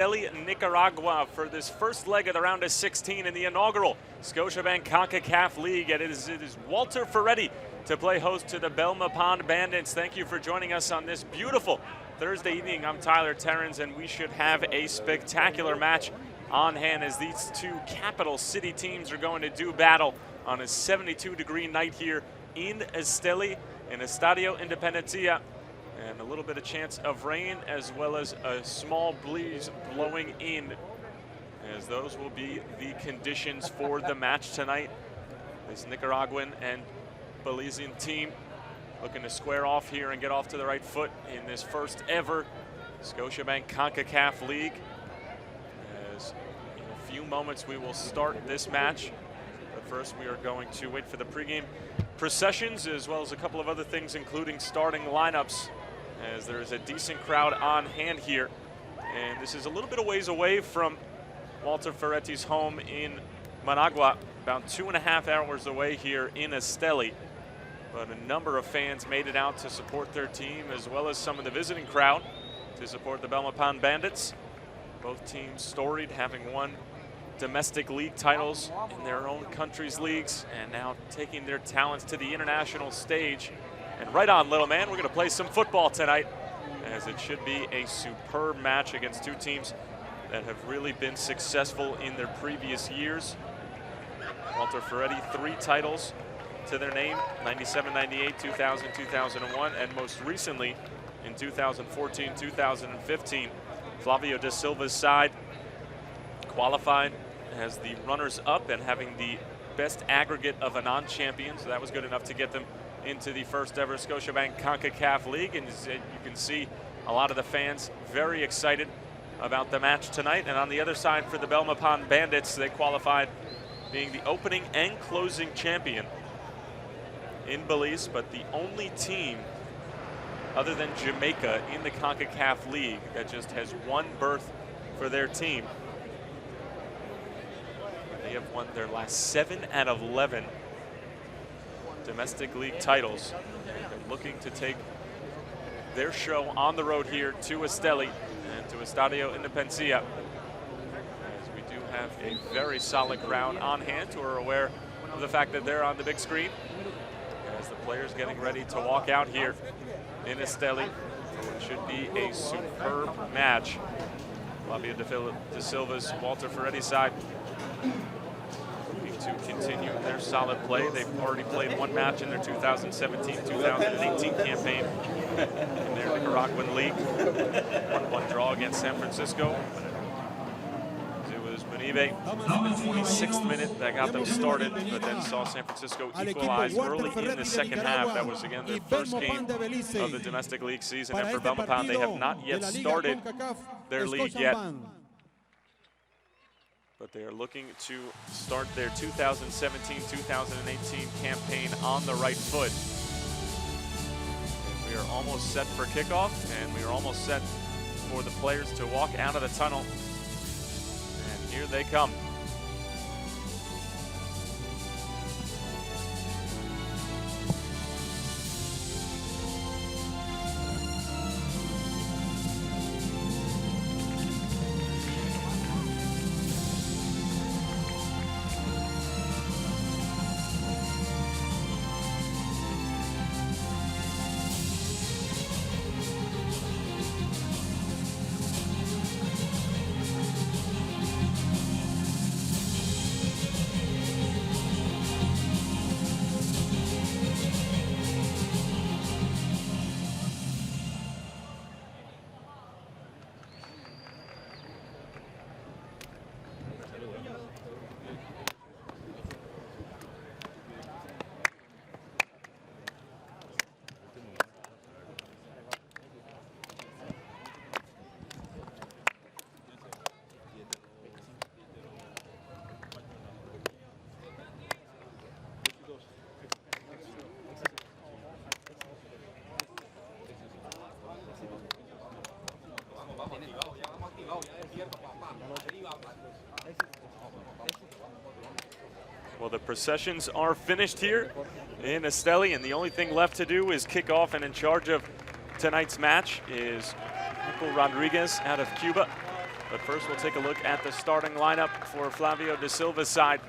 Nicaragua for this first leg of the round of 16 in the inaugural Scotiabank Concacaf League. And it is Walter Ferretti to play host to the Belmopan Bandits. Thank you for joining us on this beautiful Thursday evening. I'm Tyler Terrens, and we should have a spectacular match on hand as these two capital city teams are going to do battle on a 72-degree night here in Esteli, in Estadio Independencia. And a little bit of chance of rain, as well as a small breeze blowing in, as those will be the conditions for the match tonight. This Nicaraguan and Belizean team looking to square off here and get off to the right foot in this first ever Scotiabank Concacaf League. As in a few moments we will start this match, but first we are going to wait for the pregame processions, as well as a couple of other things, including starting lineups, as there is a decent crowd on hand here. And this is a little bit of ways away from Walter Ferretti's home in Managua, about 2.5 hours away here in Esteli. But a number of fans made it out to support their team, as well as some of the visiting crowd to support the Belmopan Bandits. Both teams storied, having won domestic league titles in their own country's leagues, and now taking their talents to the international stage. And right on, little man, we're going to play some football tonight, as it should be a superb match against two teams that have really been successful in their previous years. Walter Ferretti, 3 titles to their name, 97, 98, 2000, 2001, and most recently in 2014, 2015. Flavio da Silva's side qualified as the runners-up and having the best aggregate of a non-champion, so that was good enough to get them into the first ever Scotiabank Concacaf League. And you can see a lot of the fans very excited about the match tonight. And on the other side for the Belmopan Bandits, they qualified being the opening and closing champion in Belize, but the only team other than Jamaica in the CONCACAF League that just has one berth for their team. They have won their last 7 out of 11 domestic league titles. They're looking to take their show on the road here to Esteli and to Estadio Independencia, as we do have a very solid crowd on hand who are aware of the fact that they're on the big screen, as the players getting ready to walk out here in Esteli. It should be a superb match. Flavio da Silva's Walter Ferretti side to continue their solid play. They've already played 1 match in their 2017-2018 campaign in their Nicaraguan league. 1-1 draw against San Francisco. It was Munive, 26th minute, that got them started, but then saw San Francisco equalize early in the second half. That was, again, their first game of the domestic league season. And for Belmopan, they have not yet started their league yet, but they are looking to start their 2017-2018 campaign on the right foot. And we are almost set for kickoff, and we are almost set for the players to walk out of the tunnel. And here they come. Well, the processions are finished here in Esteli, and the only thing left to do is kick off, and in charge of tonight's match is Michael Rodriguez out of Cuba. But first, we'll take a look at the starting lineup for Flavio de Silva's side.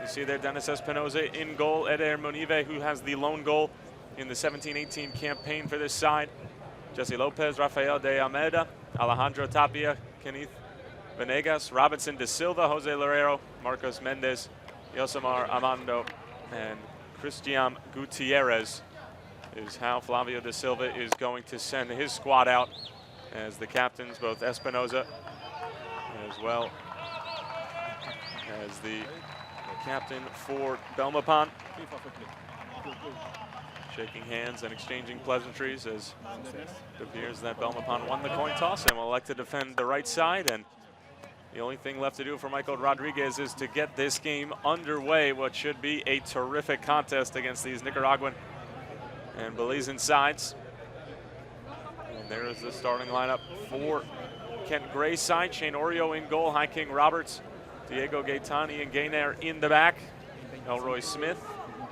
You see there Dennis Espinoza in goal, Eder Monive, who has the lone goal in the 17-18 campaign for this side. Jesse Lopez, Rafael de Almeida, Alejandro Tapia, Kenneth Venegas, Robinson de Silva, Jose Lorero, Marcos Mendes, Yosemar Amando, and Cristian Gutierrez is how Flavio de Silva is going to send his squad out, as the captains, both Espinoza as well as the captain for Belmopan, shaking hands and exchanging pleasantries, as it appears that Belmopan won the coin toss and will elect to defend the right side. And the only thing left to do for Michael Rodriguez is to get this game underway, what should be a terrific contest against these Nicaraguan and Belizean sides. And there is the starting lineup for Kent Gray's side. Shane Oreo in goal, High King Roberts, Diego Gaetani and Gainair in the back, Elroy Smith,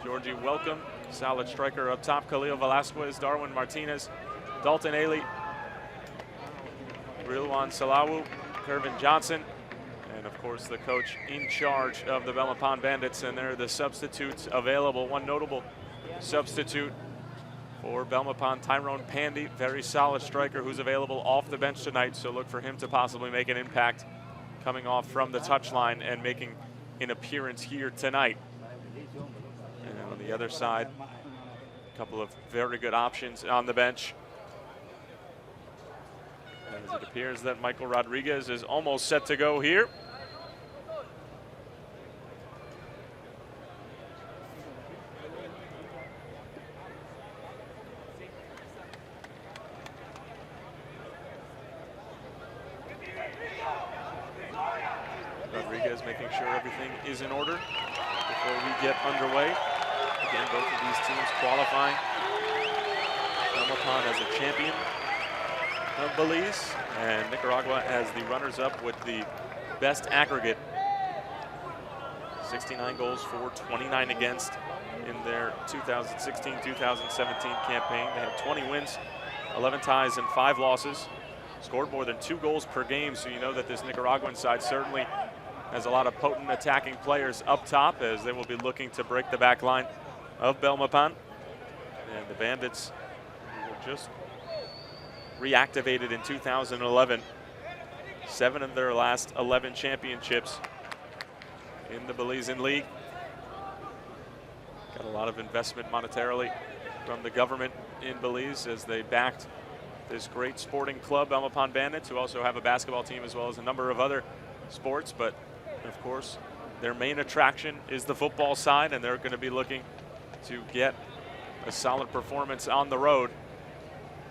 Georgie Welcome, solid striker up top, Khalil Velasquez, Darwin Martinez, Dalton Ailey, Rilwan Salawu, Kervin Johnson, and of course the coach in charge of the Belmopan Bandits, and they're the substitutes available. One notable substitute for Belmopan, Tyrone Pandy, very solid striker who's available off the bench tonight, so look for him to possibly make an impact coming off from the touchline and making an appearance here tonight. And on the other side, a couple of very good options on the bench, as it appears that Michael Rodriguez is almost set to go here. Rodriguez making sure everything is in order before we get underway. Again, both of these teams qualifying. Belmopan as a champion of Belize, and Nicaragua as the runners-up with the best aggregate. 69 goals for, 29 against in their 2016-2017 campaign. They have 20 wins, 11 ties, and 5 losses. Scored more than 2 goals per game, so you know that this Nicaraguan side certainly has a lot of potent attacking players up top, as they will be looking to break the back line of Belmopan. And the Bandits, who were just reactivated in 2011, 7 of their last 11 championships in the Belizean League. Got a lot of investment monetarily from the government in Belize as they backed this great sporting club, Belmopan Bandits, who also have a basketball team as well as a number of other sports. But of course, their main attraction is the football side, and they're going to be looking to get a solid performance on the road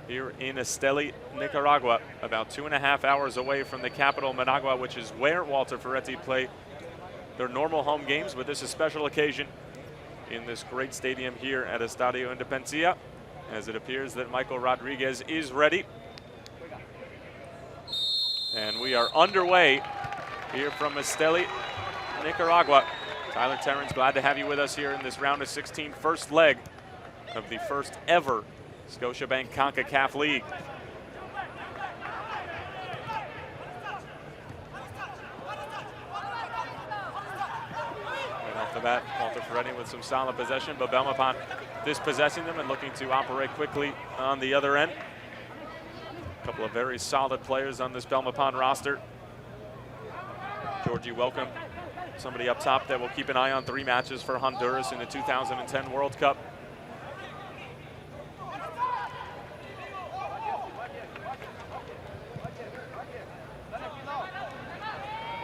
here in Esteli, Nicaragua, about 2.5 hours away from the capital, Managua, which is where Walter Ferretti play their normal home games. But this is a special occasion in this great stadium here at Estadio Independencia, as it appears that Michael Rodriguez is ready. And we are underway here from Esteli, Nicaragua. Tyler Terrence, glad to have you with us here in this round of 16, first leg of the first ever Scotiabank Concacaf League. Right off the bat, Walter Ferretti with some solid possession, but Belmopan dispossessing them and looking to operate quickly on the other end. A couple of very solid players on this Belmopan roster. Georgie Welcome, somebody up top that will keep an eye on 3 matches for Honduras in the 2010 World Cup.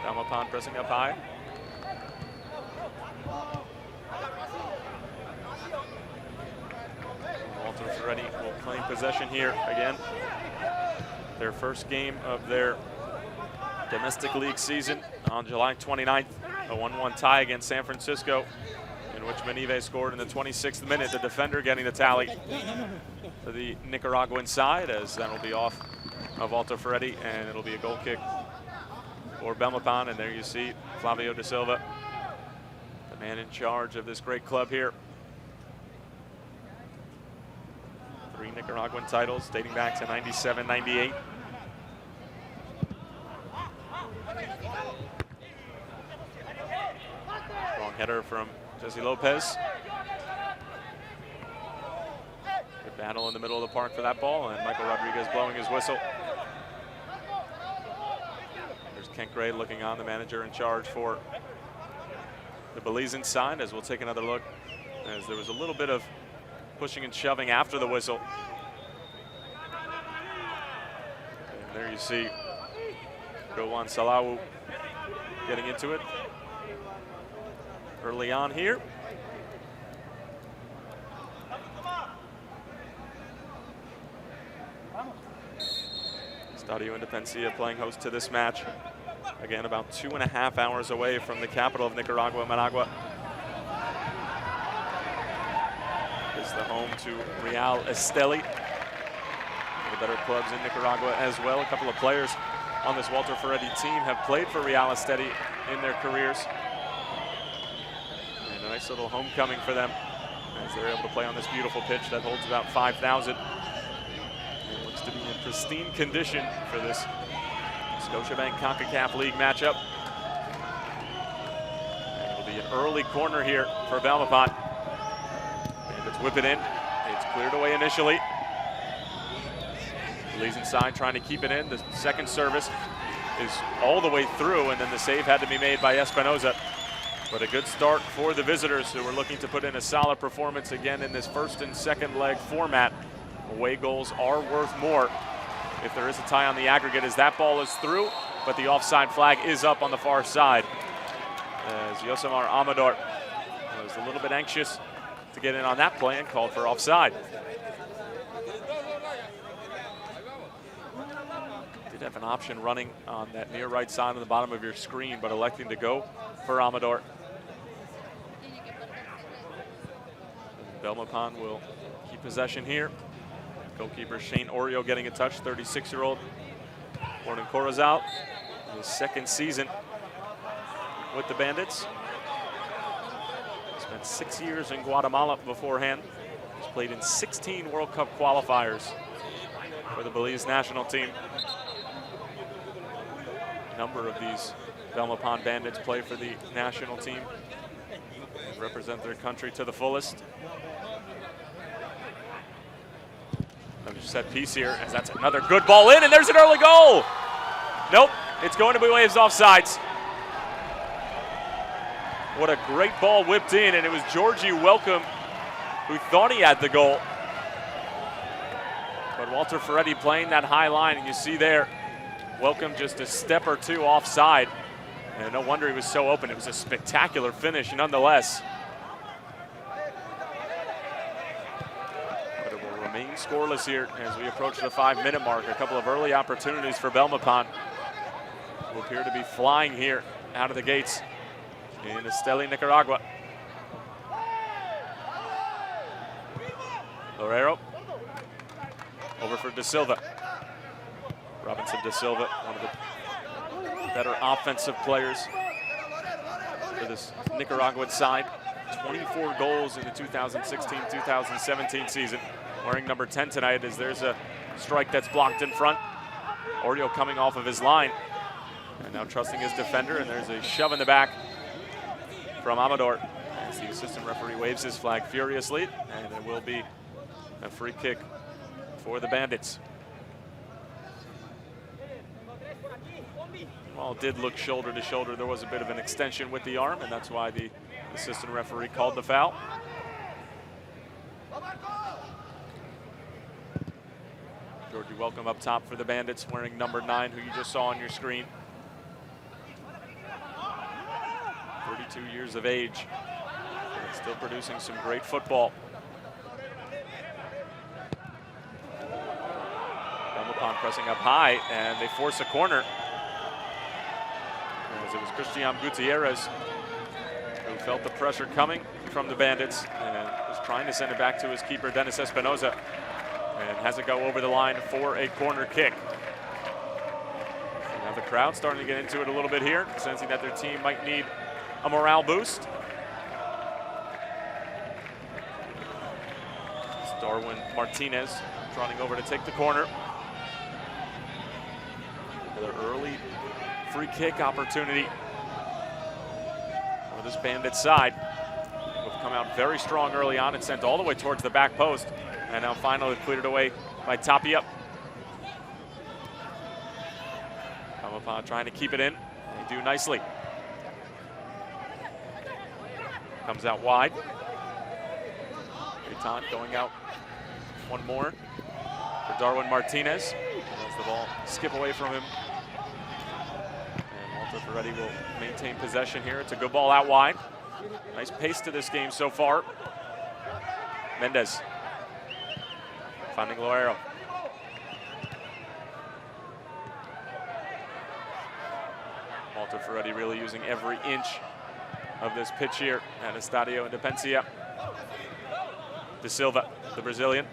Belmopan pressing up high. Walter Ferretti will claim possession here again. Their first game of their domestic league season on July 29th, a 1-1 tie against San Francisco, in which Menive scored in the 26th minute, the defender getting the tally for the Nicaraguan side, as that will be off of Walter Ferretti, and it'll be a goal kick for Belmopan. And there you see Flavio de Silva, the man in charge of this great club here. 3 Nicaraguan titles dating back to 97, 98. Strong header from Jesse Lopez. Good battle in the middle of the park for that ball, and Michael Rodriguez blowing his whistle. There's Kent Gray looking on, the manager in charge for the Belizean side, as we'll take another look, as there was a little bit of pushing and shoving after the whistle. And there you see Rowan Salawu getting into it early on here. Estadio Independencia playing host to this match. Again, about 2.5 hours away from the capital of Nicaragua, Managua. Is the home to Real Esteli, the better clubs in Nicaragua as well. A couple of players on this Walter Ferretti team have played for Real Esteli in their careers. And a nice little homecoming for them as they're able to play on this beautiful pitch that holds about 5,000. It looks to be in pristine condition for this Scotiabank Concacaf League matchup. And it'll be an early corner here for Belmopan. Bandits whip it in. It's cleared away initially. Belizean side trying to keep it in. The second service is all the way through, and then the save had to be made by Espinoza. But a good start for the visitors, who are looking to put in a solid performance again in this first and second leg format. Away goals are worth more if there is a tie on the aggregate, as that ball is through, but the offside flag is up on the far side, as Yosemar Amador was a little bit anxious to get in on that play and called for offside. Did have an option running on that near right side on the bottom of your screen, but electing to go for Amador. Belmopan will keep possession here. Goalkeeper Shane Oreo getting a touch, 36-year-old Warden Corozal, his second season with the Bandits. Spent 6 years in Guatemala beforehand. He's played in 16 World Cup qualifiers for the Belize national team. A number of these Belmopan Bandits play for the national team and represent their country to the fullest. Another set piece here, as that's another good ball in, and there's an early goal. Nope, it's going to be waves offsides. What a great ball whipped in, and it was Georgie Welcome who thought he had the goal. But Walter Ferretti playing that high line, and you see there, Welcome just a step or two offside. And no wonder he was so open. It was a spectacular finish nonetheless. But it will remain scoreless here as we approach the 5-minute mark. A couple of early opportunities for Belmopan, who appear to be flying here out of the gates in Esteli, Nicaragua. Lorero over for De Silva. Robinson De Silva, one of the better offensive players for this Nicaraguan side. 24 goals in the 2016-2017 season. Wearing number 10 tonight, as there's a strike that's blocked in front. Oreo coming off of his line and now trusting his defender, and there's a shove in the back from Amador as the assistant referee waves his flag furiously, and it will be a free kick for the Bandits. While it did look shoulder to shoulder, there was a bit of an extension with the arm, and that's why the assistant referee called the foul. Georgie Welcome up top for the Bandits, wearing number 9, who you just saw on your screen. 32 years of age, and still producing some great football. Belmopan pressing up high, and they force a corner. As it was Christian Gutierrez who felt the pressure coming from the Bandits and was trying to send it back to his keeper, Dennis Espinoza, and has it go over the line for a corner kick. So now the crowd starting to get into it a little bit here, sensing that their team might need a morale boost. It's Darwin Martinez trotting over to take the corner. Another early free kick opportunity for this Bandit side. Who've come out very strong early on and sent all the way towards the back post, and now finally cleared away by Tapia. Belmopan trying to keep it in. They do nicely. Comes out wide. Gaetan going out one more for Darwin Martinez. As the ball skip away from him. And Walter Ferretti will maintain possession here. It's a good ball out wide. Nice pace to this game so far. Mendes finding Loero. Walter Ferretti really using every inch of this pitch here at Estadio Independencia. De Silva, the Brazilian.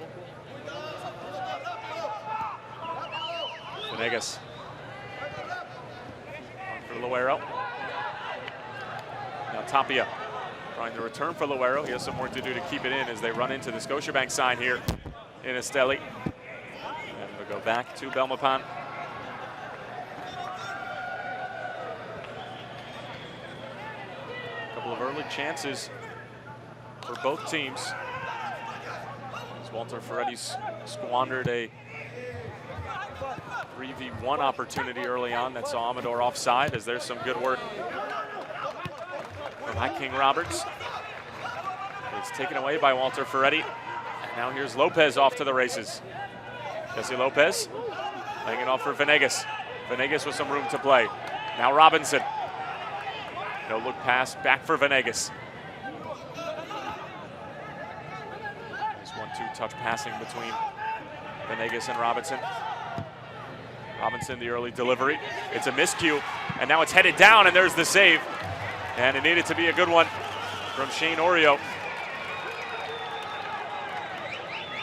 Venegas. On for Loero. Now Tapia trying to return for Loero. He has some work to do to keep it in as they run into the Scotiabank sign here in Esteli. And we'll go back to Belmopan. Couple of early chances for both teams. As Walter Ferretti squandered a 3v1 opportunity early on that saw Amador offside, as there's some good work from King Roberts. It's taken away by Walter Ferretti. And now here's Lopez off to the races. Jesse Lopez laying it off for Venegas. Venegas with some room to play. Now Robinson. No look pass back for Venegas. Nice 1-2 touch passing between Venegas and Robinson. Robinson, the early delivery. It's a miscue, and now it's headed down, and there's the save. And it needed to be a good one from Shane Oreo.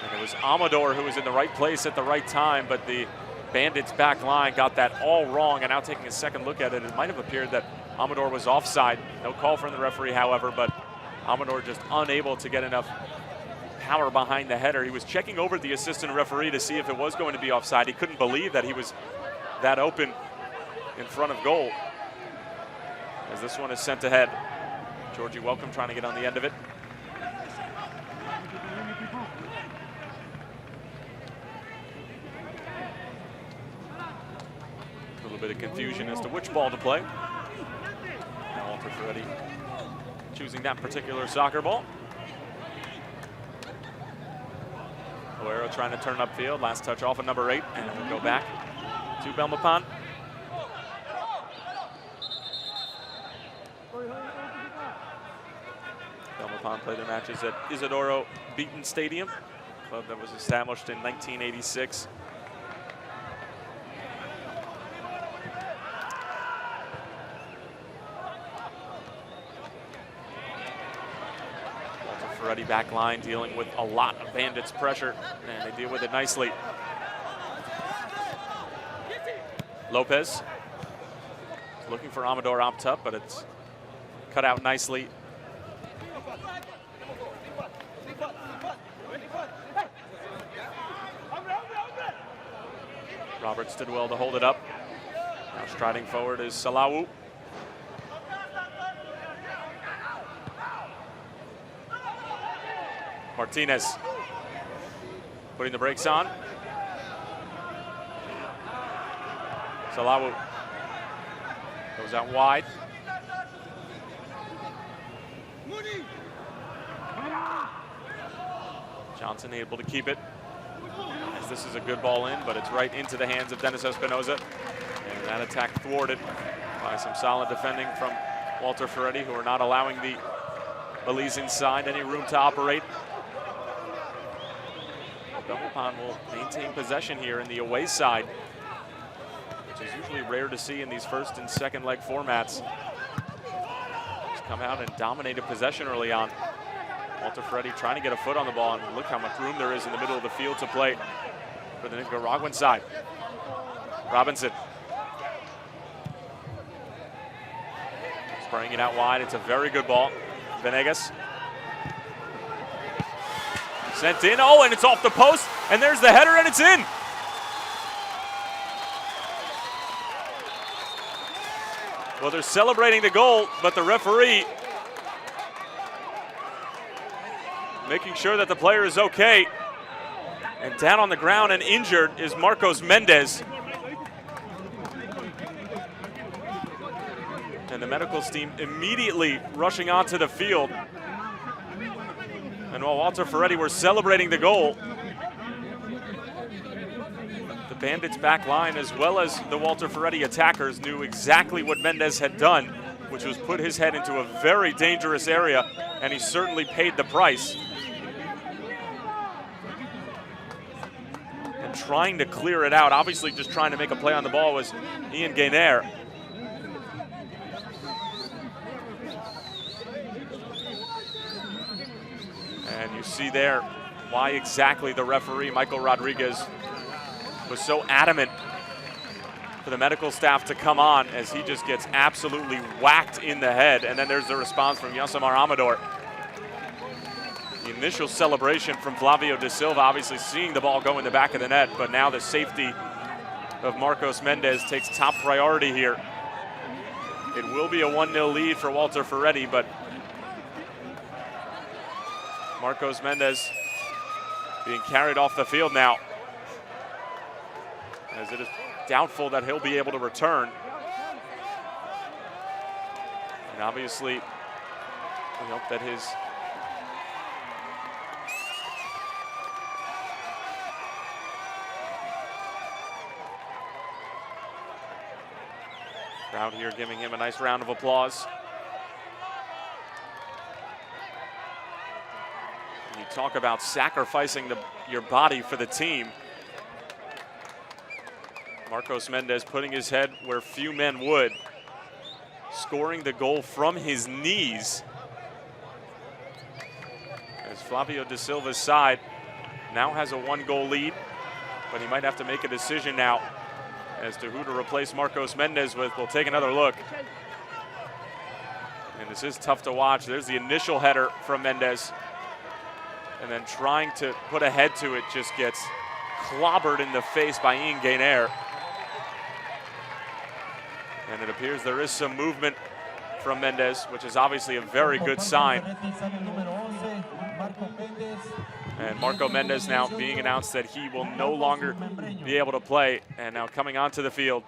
And it was Amador who was in the right place at the right time, but the Bandits back line got that all wrong, and now taking a second look at it, it might have appeared that Amador was offside. No call from the referee, however, but Amador just unable to get enough power behind the header. He was checking over the assistant referee to see if it was going to be offside. He couldn't believe that he was that open in front of goal. As this one is sent ahead. Georgie Welcome trying to get on the end of it. A little bit of confusion as to which ball to play. Now Walter Ferretti choosing that particular soccer ball. Loero trying to turn upfield. Last touch off of number 8, and we'll go back to Belmopan. Belmopan played their matches at Isidoro Beaton Stadium, a club that was established in 1986. Walter Ferretti back line dealing with a lot of Bandits pressure, and they deal with it nicely. Lopez looking for Amador up top, but it's cut out nicely. Roberts did well to hold it up. Now striding forward is Salawu. Martinez putting the brakes on. Salawu goes out wide. Johnson able to keep it. As this is a good ball in, but it's right into the hands of Dennis Espinoza. And that attack thwarted by some solid defending from Walter Ferretti, who are not allowing the Belizean side any room to operate. Belmopan will maintain possession here in the away side, which is usually rare to see in these first and second leg formats. Just come out and dominated possession early on. Walter Ferretti trying to get a foot on the ball, and look how much room there is in the middle of the field to play for the Nicaraguan side. Robinson. Spraying it out wide. It's a very good ball. Venegas. Sent in. Oh, and it's off the post. And there's the header, and it's in. Well, they're celebrating the goal, but the referee making sure that the player is okay. And down on the ground and injured is Marcos Mendes. And the medical team immediately rushing onto the field. And while Walter Ferretti were celebrating the goal, the Bandits back line as well as the Walter Ferretti attackers knew exactly what Mendes had done, which was put his head into a very dangerous area, and he certainly paid the price. And trying to clear it out, obviously just trying to make a play on the ball, was Ian Gainer. And you see there why exactly the referee, Michael Rodriguez, was so adamant for the medical staff to come on, as he just gets absolutely whacked in the head. And then there's the response from Yosemar Amador. The initial celebration from Flavio da Silva, obviously seeing the ball go in the back of the net, but now the safety of Marcos Mendes takes top priority here. It will be a 1-0 lead for Walter Ferretti, but Marcos Mendes being carried off the field now, as it is doubtful that he'll be able to return. And obviously, we hope that his crowd here giving him a nice round of applause. You talk about sacrificing your body for the team. Marcos Mendes putting his head where few men would, scoring the goal from his knees, as Flavio da Silva's side now has a 1-goal lead, but he might have to make a decision now as to who to replace Marcos Mendes with. We'll take another look. And this is tough to watch. There's the initial header from Mendes, and then trying to put a head to it, just gets clobbered in the face by Ian Gainer. And it appears there is some movement from Mendes, which is obviously a very good sign. And Marco Mendes now being announced that he will no longer be able to play, and now coming onto the field.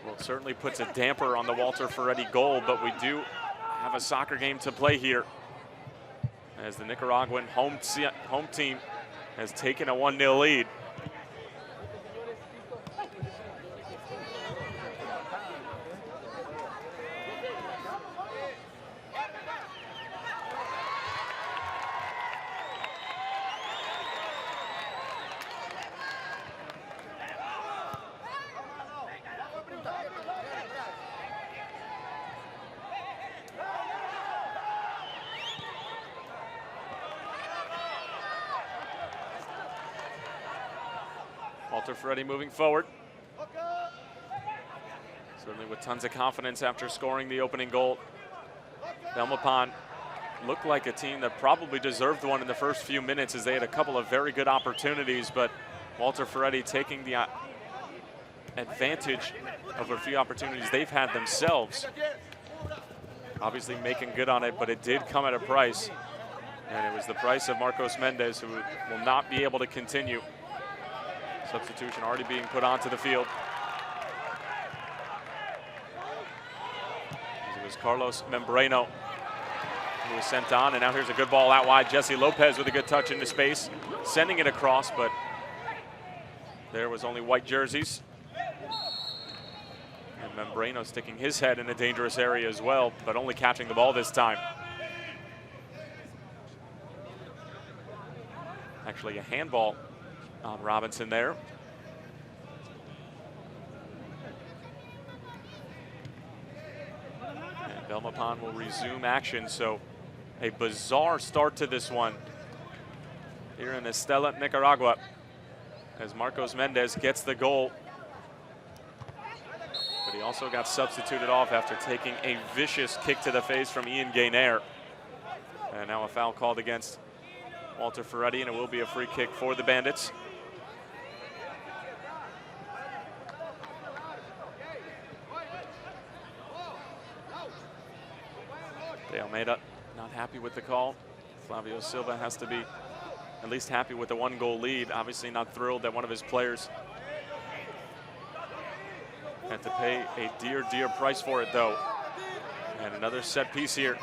Well, it certainly puts a damper on the Walter Ferretti goal, but we do have a soccer game to play here, as the Nicaraguan home team has taken a 1-0 lead. Walter Ferretti moving forward. Certainly with tons of confidence after scoring the opening goal. Belmopan looked like a team that probably deserved one in the first few minutes, as they had a couple of very good opportunities, but Walter Ferretti taking the advantage of a few opportunities they've had themselves. Obviously making good on it, but it did come at a price. And it was the price of Marcos Mendes, who will not be able to continue. Substitution already being put onto the field. It was Carlos Membreno who was sent on, and now here's a good ball out wide. Jesse Lopez with a good touch into space, sending it across, but there was only white jerseys. And Membreno sticking his head in a dangerous area as well, but only catching the ball this time. Actually a handball on Robinson there. And Belmopan will resume action, so a bizarre start to this one here in Estella, Nicaragua, as Marcos Mendes gets the goal. but he also got substituted off after taking a vicious kick to the face from Ian Gaynor. And now a foul called against Walter Ferretti, and it will be a free kick for the Bandits. De Almeida not happy with the call. Flavio Silva has to be at least happy with the 1-goal lead. Obviously not thrilled that one of his players had to pay a dear, dear price for it, though. And another set piece here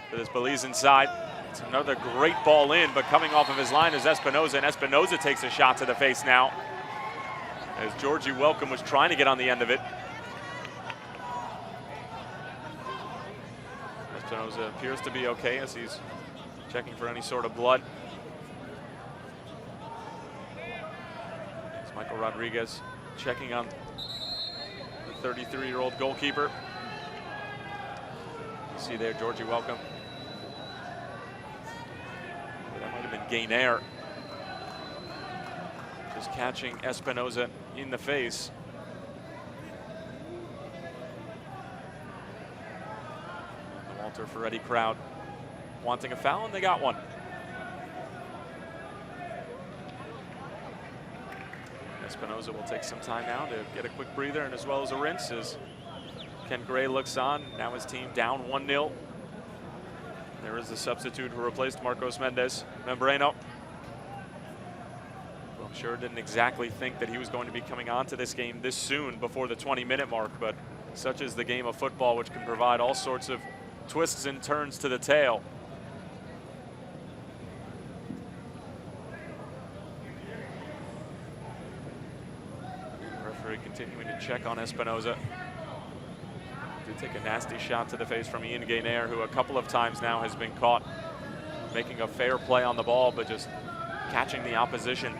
for this Belizean side. It's another great ball in, but coming off of his line is Espinoza, and Espinoza takes a shot to the face now, as Georgie Welcome was trying to get on the end of it. Espinoza appears to be okay as he's checking for any sort of blood. It's Michael Rodriguez checking on the 33-year-old goalkeeper. You see there Georgie Welcome. That might have been Gaynor just catching Espinoza in the face. The Walter Ferretti crowd wanting a foul, and they got one. Espinoza will take some time now to get a quick breather and as well as a rinse as Ken Gray looks on. Now his team down 1-0. There is the substitute who replaced Marcos Mendes, Membreno. Well, I'm sure didn't exactly think that he was going to be coming onto this game this soon before the 20-minute mark, but such is the game of football, which can provide all sorts of twists and turns to the tail. Referee continuing to check on Espinoza. Did take a nasty shot to the face from Ian Gaynor, who a couple of times now has been caught making a fair play on the ball, but just catching the opposition.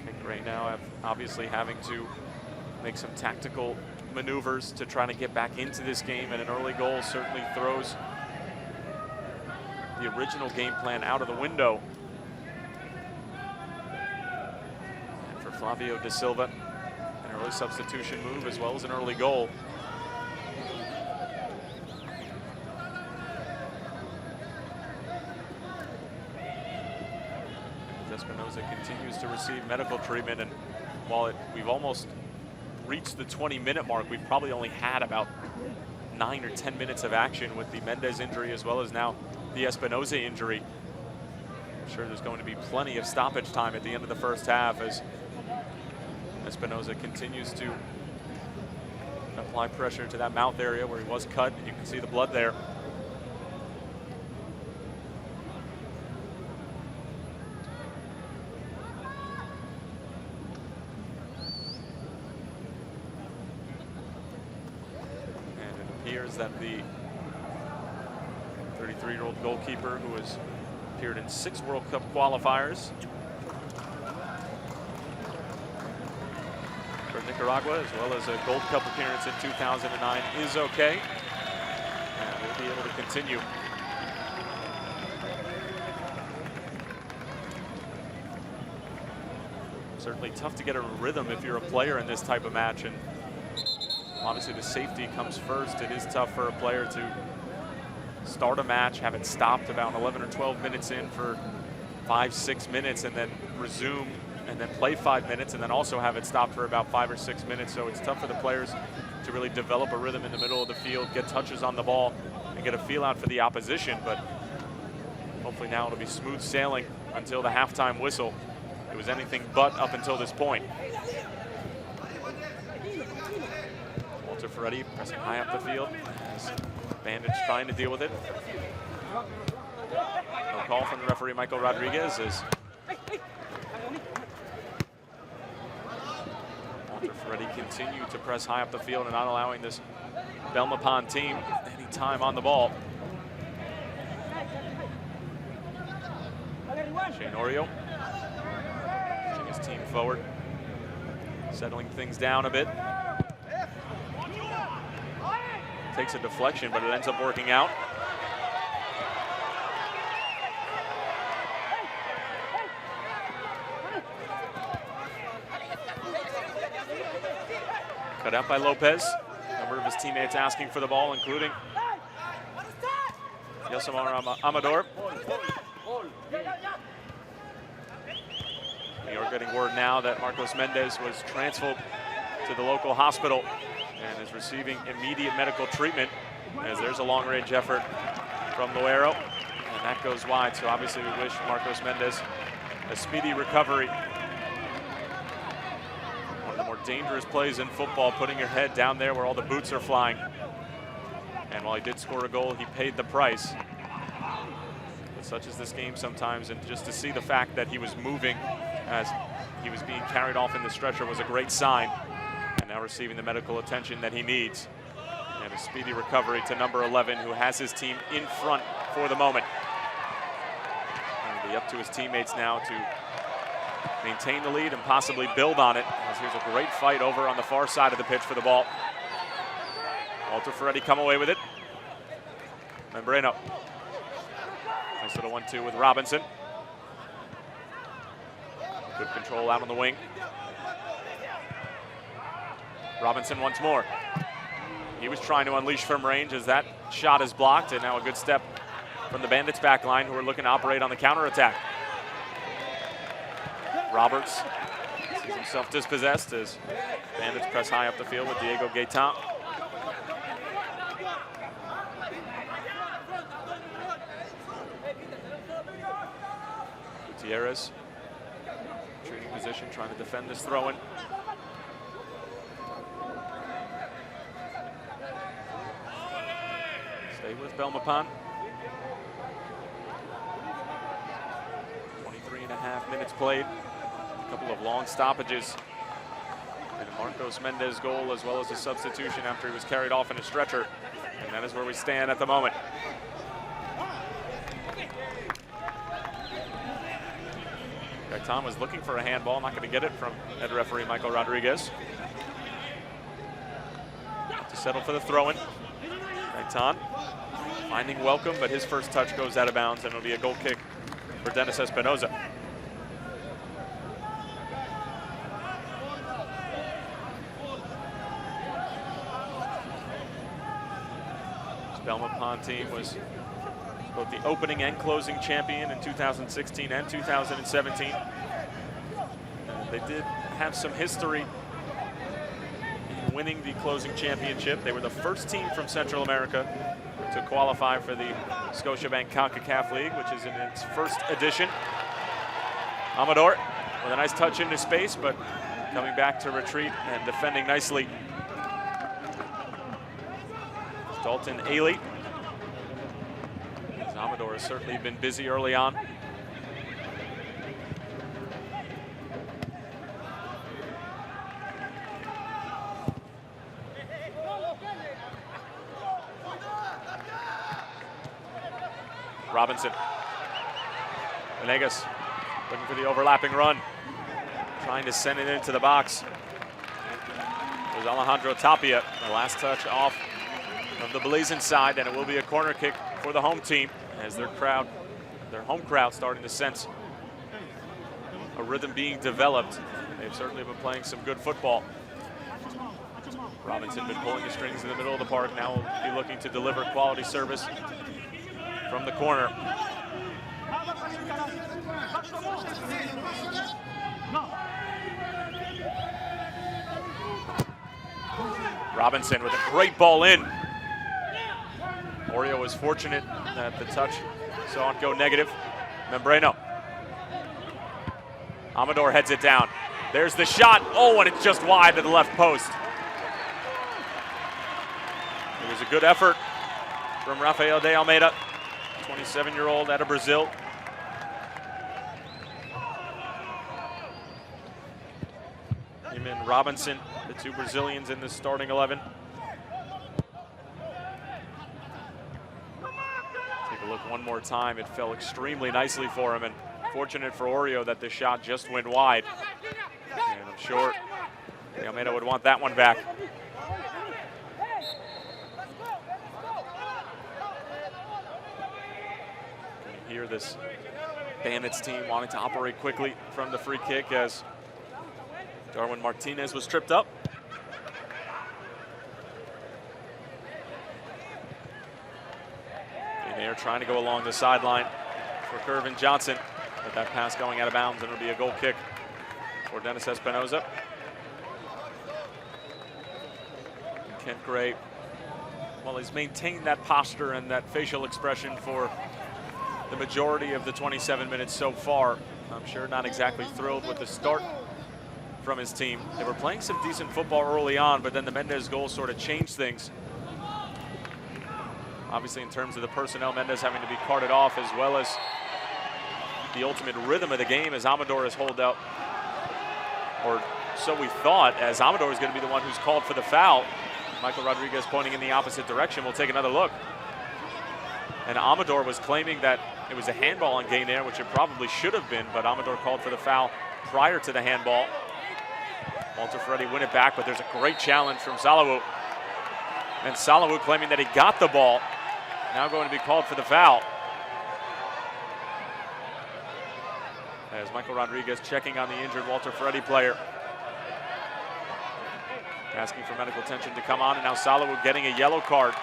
Ken Gray now obviously having to make some tactical maneuvers to try to get back into this game, and an early goal certainly throws the original game plan out of the window. And for Flavio da Silva, an early substitution move as well as an early goal. Espinoza continues to receive medical treatment, and while we've almost reached the 20-minute mark, we've probably only had about 9 or 10 minutes of action with the Mendes injury as well as now the Espinoza injury. I'm sure there's going to be plenty of stoppage time at the end of the first half as Espinoza continues to apply pressure to that mouth area where he was cut. You can see the blood there. And it appears that the 33-year-old goalkeeper who has appeared in 6 World Cup qualifiers for Nicaragua, as well as a Gold Cup appearance in 2009, is okay, and will be able to continue. Certainly tough to get a rhythm if you're a player in this type of match, and obviously the safety comes first. It is tough for a player to start a match, have it stopped about 11 or 12 minutes in for 5-6 minutes, and then resume and then play 5 minutes, and then also have it stopped for about 5 or 6 minutes. So it's tough for the players to really develop a rhythm in the middle of the field, get touches on the ball, and get a feel out for the opposition. But hopefully now it'll be smooth sailing until the halftime whistle. It was anything but up until this point. Walter Ferretti pressing high up the field. Bandits trying to deal with it. No call from the referee, Michael Rodriguez, as Walter Ferretti continued to press high up the field and not allowing this Belmopan team any time on the ball. Shane Orio pushing his team forward, settling things down a bit. Takes a deflection, but it ends up working out. Cut out by Lopez. A number of his teammates asking for the ball, including Yosemar Amador. We are getting word now that Marcos Mendes was transferred to the local hospital and is receiving immediate medical treatment, as there's a long-range effort from Loero, and that goes wide. So obviously we wish Marcos Mendes a speedy recovery. One of the more dangerous plays in football, putting your head down there where all the boots are flying. And while he did score a goal, he paid the price. But such is this game sometimes, and just to see the fact that he was moving as he was being carried off in the stretcher was a great sign. And now receiving the medical attention that he needs. And a speedy recovery to number 11, who has his team in front for the moment. And it'll be up to his teammates now to maintain the lead and possibly build on it, as here's a great fight over on the far side of the pitch for the ball. Walter Ferretti come away with it. Membreno. Nice little 1-2 with Robinson. Good control out on the wing. Robinson once more. He was trying to unleash from range as that shot is blocked, and now a good step from the Bandits back line, who are looking to operate on the counterattack. Roberts sees himself dispossessed as Bandits press high up the field with Diego Gaetan. Gutierrez, treating position, trying to defend this throw-in. Stay with Belmopan. 23.5 minutes played. A couple of long stoppages. And Marcos Mendes' goal, as well as a substitution after he was carried off in a stretcher. And that is where we stand at the moment. Gaetan was looking for a handball, not going to get it from head referee Michael Rodriguez. To settle for the throw-in. Gaetan finding welcome, but his first touch goes out of bounds, and it'll be a goal kick for Dennis Espinoza. This Belmopan team was both the opening and closing champion in 2016 and 2017. They did have some history in winning the closing championship. They were the first team from Central America to qualify for the Scotiabank Concacaf League, which is in its first edition. Amador with a nice touch into space, but coming back to retreat and defending nicely. Dalton Ailey. Amador has certainly been busy early on. Robinson. Venegas looking for the overlapping run. Trying to send it into the box. There's Alejandro Tapia. The last touch off of the Belizean side, and it will be a corner kick for the home team, as their home crowd starting to sense a rhythm being developed. They've certainly been playing some good football. Robinson been pulling the strings in the middle of the park. Now will be looking to deliver quality service from the corner. Robinson with a great ball in. Oreo was fortunate that the touch saw it go negative. Membreno. Amador heads it down. There's the shot. Oh, and it's just wide to the left post. It was a good effort from Rafael de Almeida, 27-year-old out of Brazil. Him and Robinson, the two Brazilians in the starting 11. Take a look one more time. It fell extremely nicely for him, and fortunate for Oreo that the shot just went wide. And I'm sure de Almeida would want that one back. You hear this Bandits team wanting to operate quickly from the free kick as Darwin Martinez was tripped up. there trying to go along the sideline for Kervin Johnson. But that pass going out of bounds, and it'll be a goal kick for Dennis Espinoza. Kent Gray, well, he's maintained that posture and that facial expression for the majority of the 27 minutes so far. I'm sure not exactly thrilled with the start from his team. They were playing some decent football early on, but then the Mendes goal sort of changed things. Obviously, in terms of the personnel, Mendes having to be carted off, as well as the ultimate rhythm of the game as Amador is holed out, or so we thought, as Amador is going to be the one who's called for the foul. Michael Rodriguez pointing in the opposite direction. We'll take another look. And Amador was claiming that it was a handball on Gainer, which it probably should have been, but Amador called for the foul prior to the handball. Walter Ferretti win it back, but there's a great challenge from Salawu. And Salawu claiming that he got the ball, now going to be called for the foul. As Michael Rodriguez checking on the injured Walter Ferretti player. Asking for medical attention to come on, and now Salawu getting a yellow card.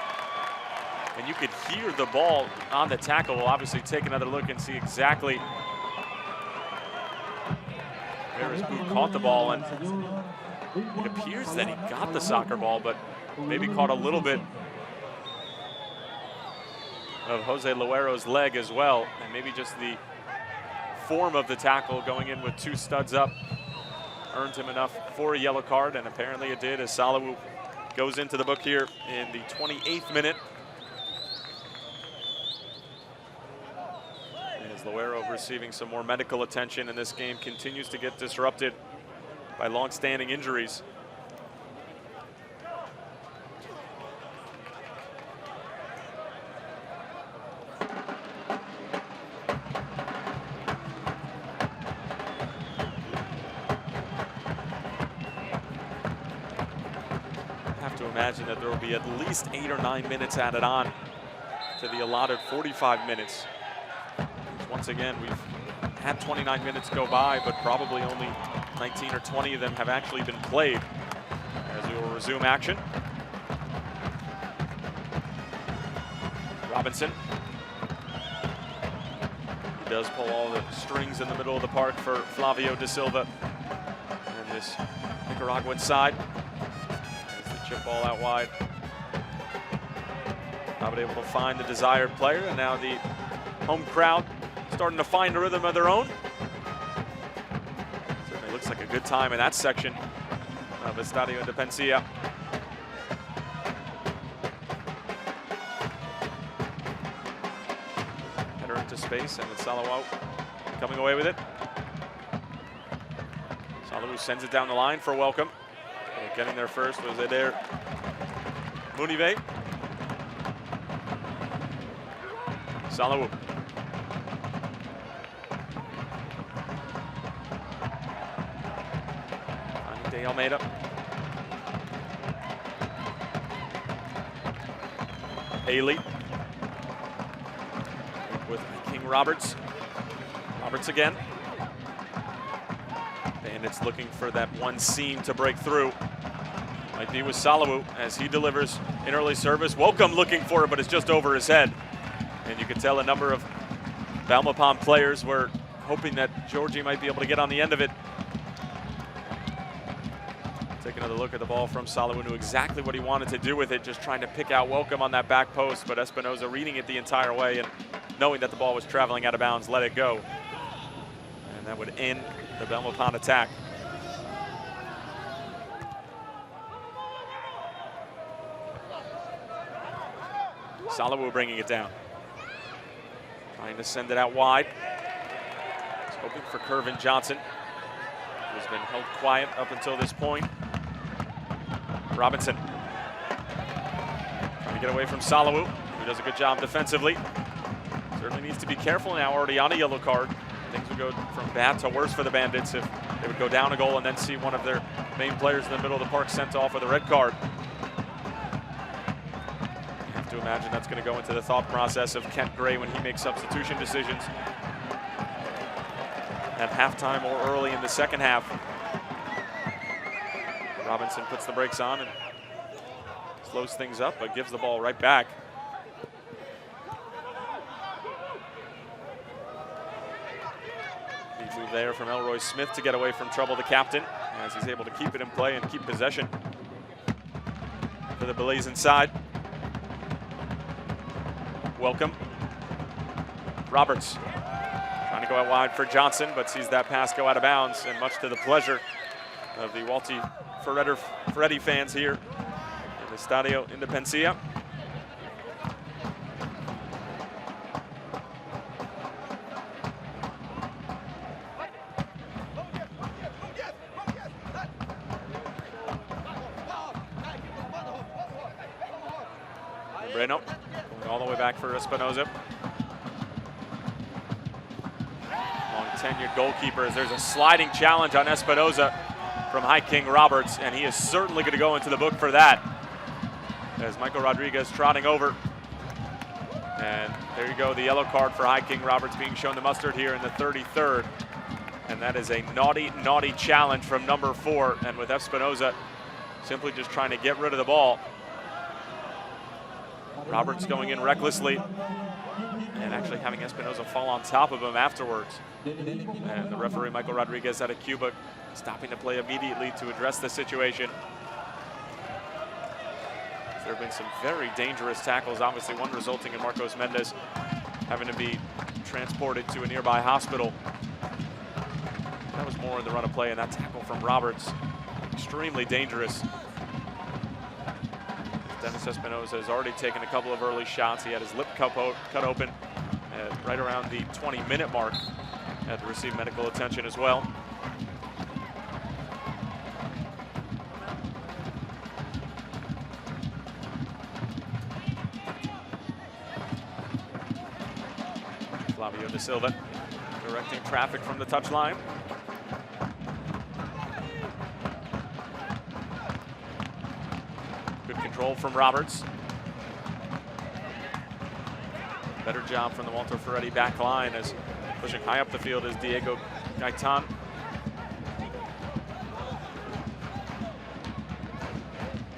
And you could hear the ball on the tackle. We'll obviously take another look and see exactly where his boot caught the ball. And it appears that he got the soccer ball, but maybe caught a little bit of Jose Loero's leg as well. And maybe just the form of the tackle going in with two studs up earned him enough for a yellow card, and apparently it did, as Salawu goes into the book here in the 28th minute. As Loero receiving some more medical attention, and this game continues to get disrupted by long-standing injuries. Imagine that there will be at least 8 or 9 minutes added on to the allotted 45 minutes. Once again, we've had 29 minutes go by, but probably only 19 or 20 of them have actually been played. As we will resume action. Robinson. He does pull all the strings in the middle of the park for Flavio da Silva and this Nicaraguan side. Chip ball out wide. Not able to find the desired player, and now the home crowd starting to find a rhythm of their own. Certainly looks like a good time in that section of Estadio Independencia. Header into space, and it's Salawu coming away with it. Salawu sends it down the line for welcome. Getting there first was Eder Munive. Salawu. De Almeida. Haley. With King Roberts. Roberts again. Bandits looking for that one seam to break through. Might be with Salawu as he delivers in early service. Welcome looking for it, but it's just over his head. And you could tell a number of Belmopan players were hoping that Georgie might be able to get on the end of it. Take another look at the ball from Salawu, knew exactly what he wanted to do with it, just trying to pick out Welcome on that back post, but Espinoza reading it the entire way and knowing that the ball was traveling out of bounds, let it go. And that would end the Belmopan attack. Salawu bringing it down. Trying to send it out wide. He's hoping for Kervin Johnson, who's been held quiet up until this point. Robinson. Trying to get away from Salawu, who does a good job defensively. Certainly needs to be careful now, already on a yellow card. Things would go from bad to worse for the Bandits if they would go down a goal and then see one of their main players in the middle of the park sent off with a red card. To imagine that's going to go into the thought process of Kent Gray when he makes substitution decisions at halftime or early in the second half. Robinson puts the brakes on and slows things up, but gives the ball right back. Move there from Elroy Smith to get away from trouble, the captain, as he's able to keep it in play and keep possession for the Blazing side. Welcome. Roberts trying to go out wide for Johnson, but sees that pass go out of bounds, and much to the pleasure of the Walty Ferretti fans here in the Estadio Independencia. Breno going all the way back for Espinoza. Long tenured goalkeeper, as there's a sliding challenge on Espinoza from High King Roberts, and he is certainly going to go into the book for that. As Michael Rodriguez trotting over. And there you go, the yellow card for High King Roberts being shown the mustard here in the 33rd. And that is a naughty, naughty challenge from number 4. And with Espinoza simply just trying to get rid of the ball. Roberts going in recklessly and actually having Espinoza fall on top of him afterwards. And the referee, Michael Rodriguez out of Cuba, stopping the play immediately to address the situation. There have been some very dangerous tackles, obviously one resulting in Marcos Mendes having to be transported to a nearby hospital. That was more in the run of play, and that tackle from Roberts, extremely dangerous. Dennis Espinoza has already taken a couple of early shots. He had his lip cut open right around the 20-minute mark. Had to receive medical attention as well. Flavio Da Silva directing traffic from the touchline. Good control from Roberts. Better job from the Walter Ferretti back line, as pushing high up the field is Diego Gaitan.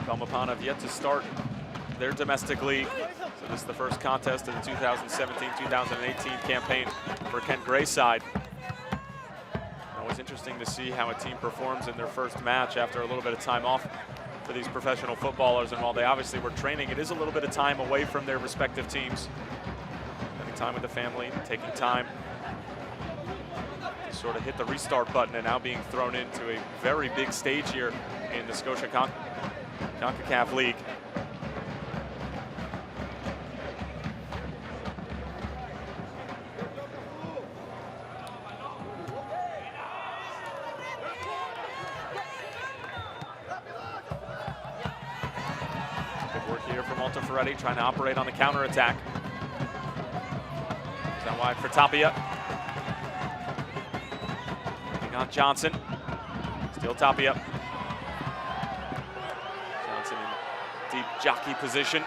Belmopan have yet to start their domestic league. So this is the first contest of the 2017-2018 campaign for Kent Gray's side. Always interesting to see how a team performs in their first match after a little bit of time off for these professional footballers. And while they obviously were training, it is a little bit of time away from their respective teams. Spending time with the family, taking time to sort of hit the restart button, and now being thrown into a very big stage here in the Scotia Concacaf League. Ferretti trying to operate on the counterattack. Down wide for Tapia. Looking on Johnson. Still Tapia. Johnson in deep jockey position.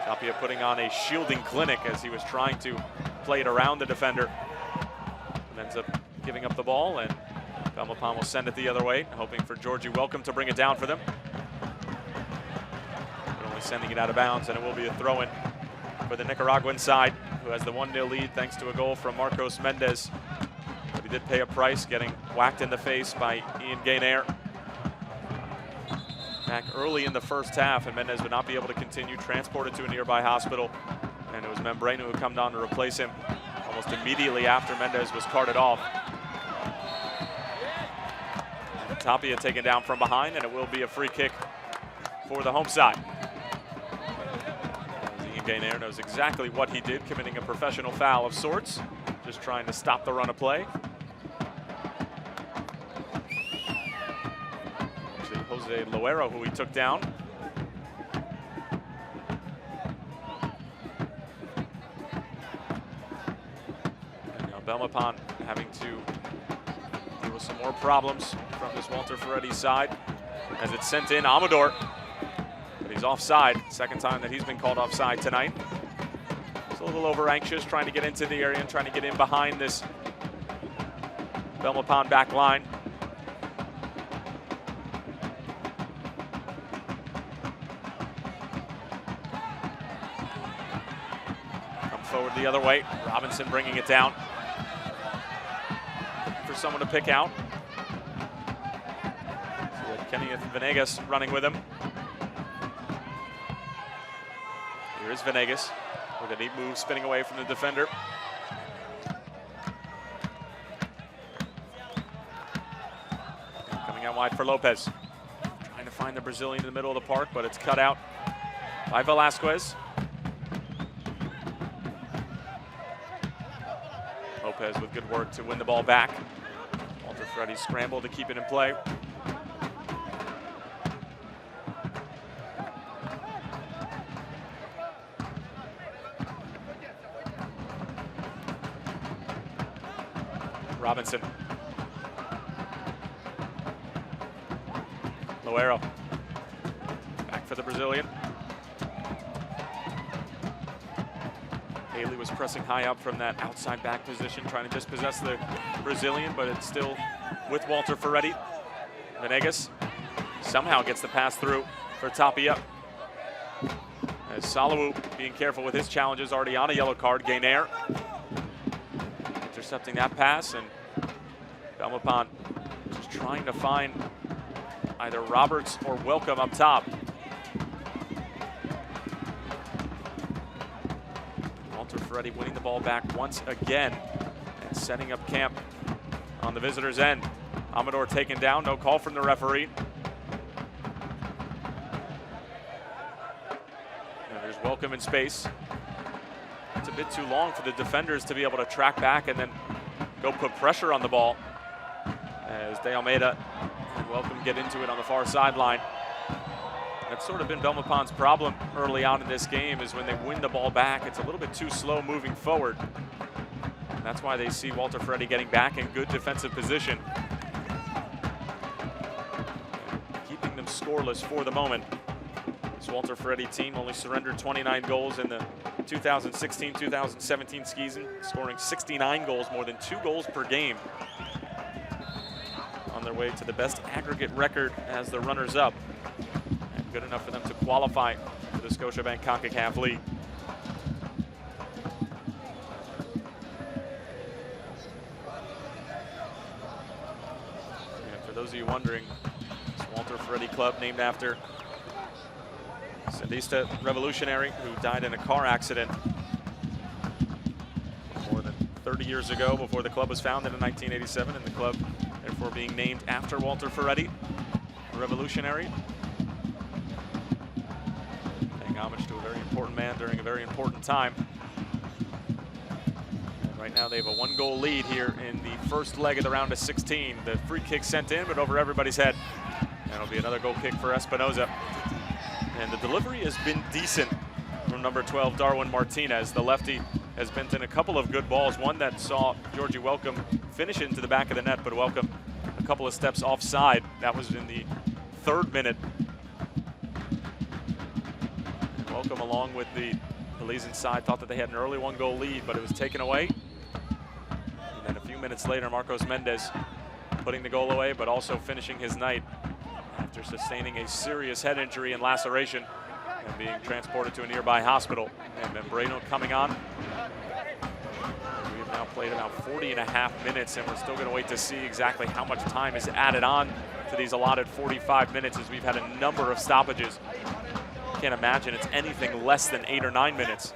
Tapia putting on a shielding clinic as he was trying to play it around the defender. And ends up giving up the ball, and Belmopan will send it the other way, hoping for Georgie Welcome to bring it down for them. Sending it out of bounds, and it will be a throw-in for the Nicaraguan side, who has the 1-0 lead thanks to a goal from Marcos Mendes. But he did pay a price, getting whacked in the face by Ian Gainair back early in the first half, and Mendes would not be able to continue, transported to a nearby hospital, and it was Membreno who come down to replace him almost immediately after Mendes was carted off. Tapia taken down from behind, and it will be a free kick for the home side. Gainair knows exactly what he did, committing a professional foul of sorts, just trying to stop the run of play. Actually, Jose Loero, who he took down. And now Belmopan having to deal with some more problems from this Walter Ferretti side, as it's sent in Amador. He's offside, second time that he's been called offside tonight. He's a little over anxious, trying to get into the area and trying to get in behind this Belmopan back line. Come forward the other way, Robinson bringing it down. someone to pick out. Kenneth Venegas running with him. Here is Venegas with a neat move, spinning away from the defender. Coming out wide for Lopez. Trying to find the Brazilian in the middle of the park, but it's cut out by Velasquez. Lopez with good work to win the ball back. Walter Ferretti scrambled to keep it in play. Robinson. Loero. Back for the Brazilian. Haley was pressing high up from that outside back position, trying to dispossess the Brazilian, but it's still with Walter Ferretti. Venegas somehow gets the pass through for Tapia. As Salawu being careful with his challenges, already on a yellow card. Gainer intercepting that pass, and Belmopan just trying to find either Roberts or Welcome up top. Walter Ferretti winning the ball back once again and setting up camp on the visitors' end. Amador taken down, no call from the referee. And there's Welcome in space. It's a bit too long for the defenders to be able to track back and then go put pressure on the ball, as De Almeida and Welcome get into it on the far sideline. That's sort of been Belmopan's problem early on in this game, is when they win the ball back, it's a little bit too slow moving forward. And that's why they see Walter Ferretti getting back in good defensive position, keeping them scoreless for the moment. This Walter Ferretti team only surrendered 29 goals in the 2016-2017 season, scoring 69 goals, more than 2 goals per game. On their way to the best aggregate record as the runners-up, and good enough for them to qualify for the Scotiabank Concacaf League. And for those of you wondering, this Walter Ferretti club, named after Sandista revolutionary who died in a car accident more than 30 years ago, before the club was founded in 1987, and the club therefore being named after Walter Ferretti, a revolutionary. Paying homage to a very important man during a very important time. And right now they have a 1-goal lead here in the first leg of the round of 16. The free kick sent in, but over everybody's head. And it'll be another goal kick for Espinoza. And the delivery has been decent from number 12, Darwin Martinez. The lefty has bent in a couple of good balls. One that saw Georgie Welcome finish into the back of the net, but Welcome a couple of steps offside. That was in the 3rd minute. And Welcome, along with the Belizean side, thought that they had an early 1-goal lead, but it was taken away. And then a few minutes later, Marcos Mendes putting the goal away, but also finishing his night after sustaining a serious head injury and laceration and being transported to a nearby hospital. And Membrano coming on. We have now played about 40.5 minutes, and we're still going to wait to see exactly how much time is added on to these allotted 45 minutes, as we've had a number of stoppages. Can't imagine it's anything less than 8 or 9 minutes.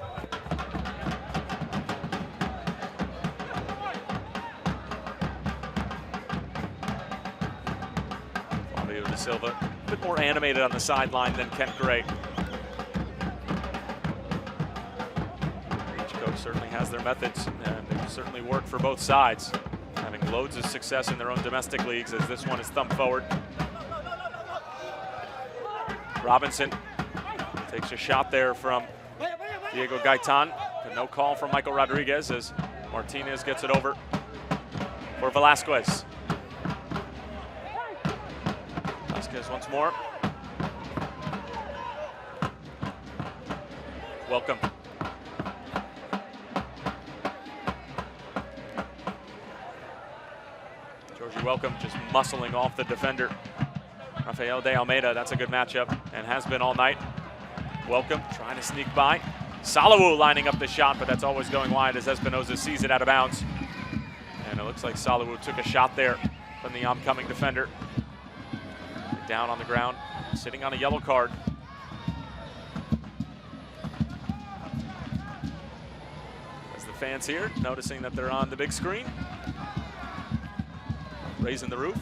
Silva, a bit more animated on the sideline than Kent Gray. Each coach certainly has their methods, and they certainly work for both sides, having loads of success in their own domestic leagues, as this one is thumped forward. Robinson takes a shot there from Diego Gaitan, but no call from Michael Rodriguez, as Martinez gets it over for Velasquez. Once more. Welcome. Georgie Welcome just muscling off the defender. Rafael De Almeida, that's a good matchup, and has been all night. Welcome trying to sneak by. Salawu lining up the shot, but that's always going wide as Espinoza sees it out of bounds. And it looks like Salawu took a shot there from the oncoming defender. Down on the ground, sitting on a yellow card. As the fans here, noticing that they're on the big screen, raising the roof.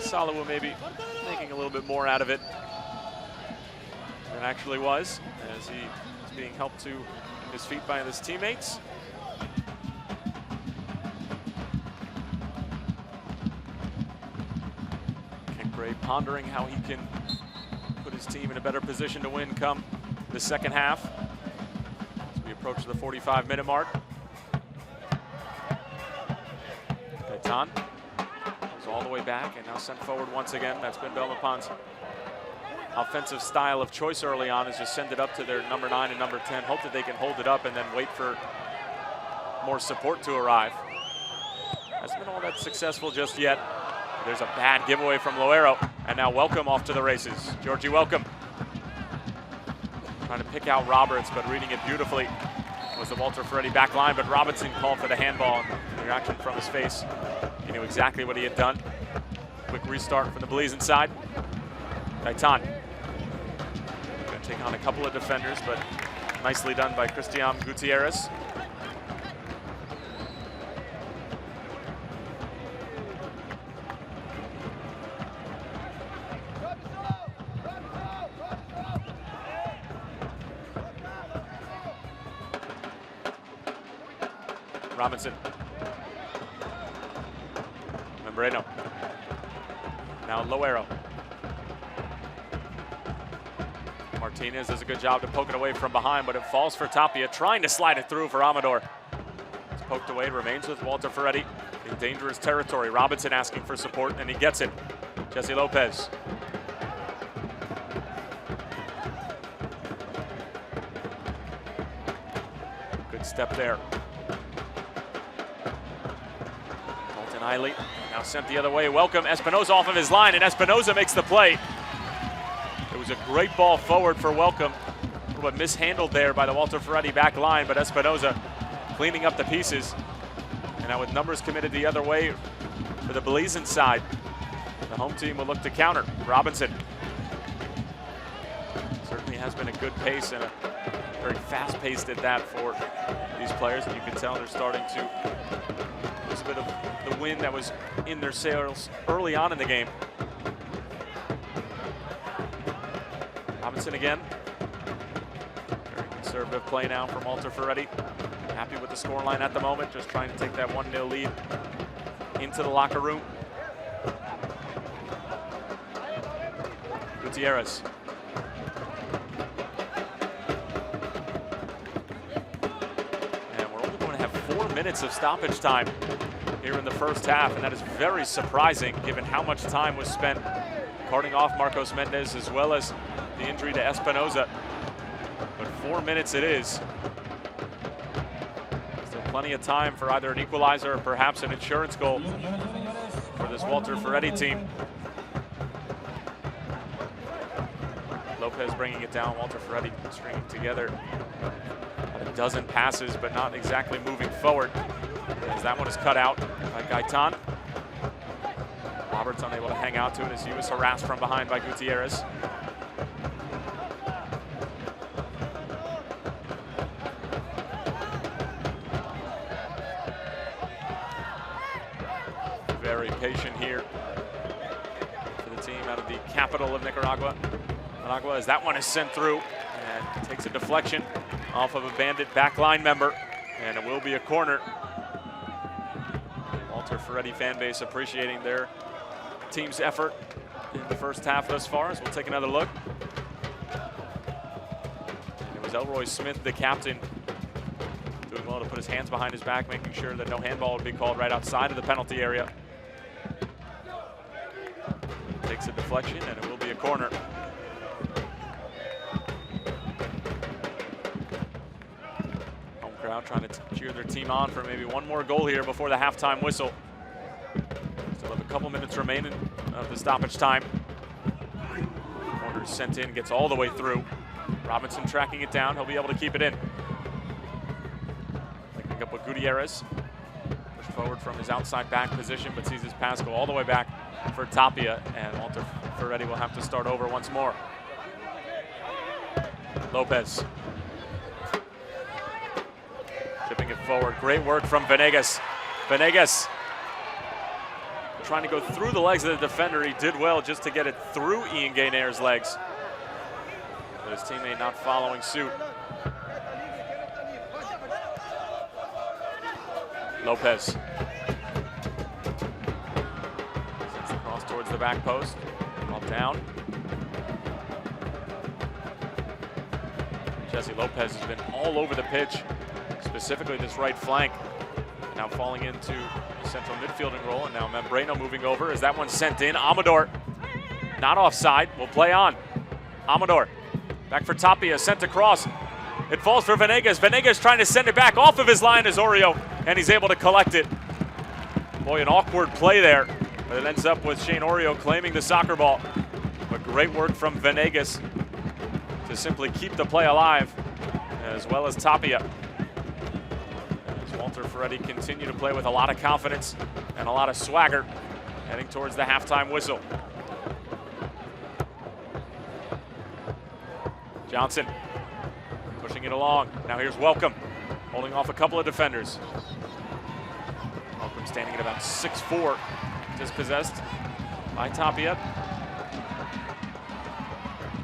Salawu maybe making a little bit more out of it than actually was, as he is being helped to his feet by his teammates. Ken Gray pondering how he can put his team in a better position to win come the second half as we approach the 45-minute mark. Gaetan all the way back and now sent forward once again. That's been Belmopan's offensive style of choice early on, is just send it up to their number 9 and number 10, hope that they can hold it up and then wait for more support to arrive. Hasn't been all that successful just yet. There's a bad giveaway from Loero, and now Welcome off to the races. Georgie Welcome trying to pick out Roberts, but reading it beautifully was the Walter Ferretti back line, but Robinson called for the handball, and the reaction from his face. He knew exactly what he had done. Quick restart from the Belizean side. Gaetan going to take on a couple of defenders, but nicely done by Christian Gutierrez. Robinson. Membreno. Now Loero. Martinez does a good job to poke it away from behind, but it falls for Tapia, trying to slide it through for Amador. It's poked away, remains with Walter Ferretti in dangerous territory. Robinson asking for support, and he gets it. Jesse Lopez. Good step there. Eiley now sent the other way. Welcome. Espinoza off of his line, and Espinoza makes the play. It was a great ball forward for Welcome, but mishandled there by the Walter Ferretti back line, but Espinoza cleaning up the pieces. And now with numbers committed the other way for the Belizean side, the home team will look to counter. Robinson certainly has been a good pace and a very fast-paced at that for these players, and you can tell they're starting to lose a bit of the wind that was in their sails early on in the game. Robinson again. Very conservative play now from Walter Ferretti. Happy with the scoreline at the moment, just trying to take that 1-0 lead into the locker room. Gutierrez. And we're only going to have 4 minutes of stoppage time here in the first half, and that is very surprising given how much time was spent carting off Marcos Mendes as well as the injury to Espinoza. But 4 minutes it is. Still plenty of time for either an equalizer or perhaps an insurance goal for this Walter Ferretti team. Lopez bringing it down. Walter Ferretti stringing together a dozen passes, but not exactly moving forward, as that one is cut out by Gaetan. Roberts unable to hang out to it as he was harassed from behind by Gutierrez. Very patient here for the team out of the capital of Nicaragua. Managua, as that one is sent through and takes a deflection off of a Bandit backline member, and it will be a corner. Walter Ferretti fan base appreciating their team's effort in the first half thus far, as we'll take another look. And it was Elroy Smith, the captain, doing well to put his hands behind his back, making sure that no handball would be called right outside of the penalty area. Takes a deflection, and it will be a corner. Home crowd trying to cheer their team on for maybe one more goal here before the halftime whistle. Still have a couple minutes remaining of the stoppage time. Corner sent in, gets all the way through. Robinson tracking it down. He'll be able to keep it in. Linking up with Gutierrez. Pushed forward from his outside back position, but sees his pass go all the way back for Tapia, and Walter Ferretti will have to start over once more. Lopez. Chipping it forward. Great work from Venegas. Venegas trying to go through the legs of the defender. He did well just to get it through Ian Gainair's legs. But his teammate not following suit. Lopez. Sends the cross towards the back post. Ball down. Jesse Lopez has been all over the pitch, specifically this right flank. Now falling into the central midfielding role, and now Membreno moving over. Is that one sent in? Amador, not offside, will play on. Amador, back for Tapia, sent across. It falls for Venegas. Venegas trying to send it back off of his line as Orio, and he's able to collect it. Boy, an awkward play there, but it ends up with Shane Orio claiming the soccer ball. But great work from Venegas to simply keep the play alive, as well as Tapia. Walter Ferretti continue to play with a lot of confidence and a lot of swagger, heading towards the halftime whistle. Johnson pushing it along. Now here's Welcome, holding off a couple of defenders. Welcome standing at about 6'4", dispossessed by Tapia.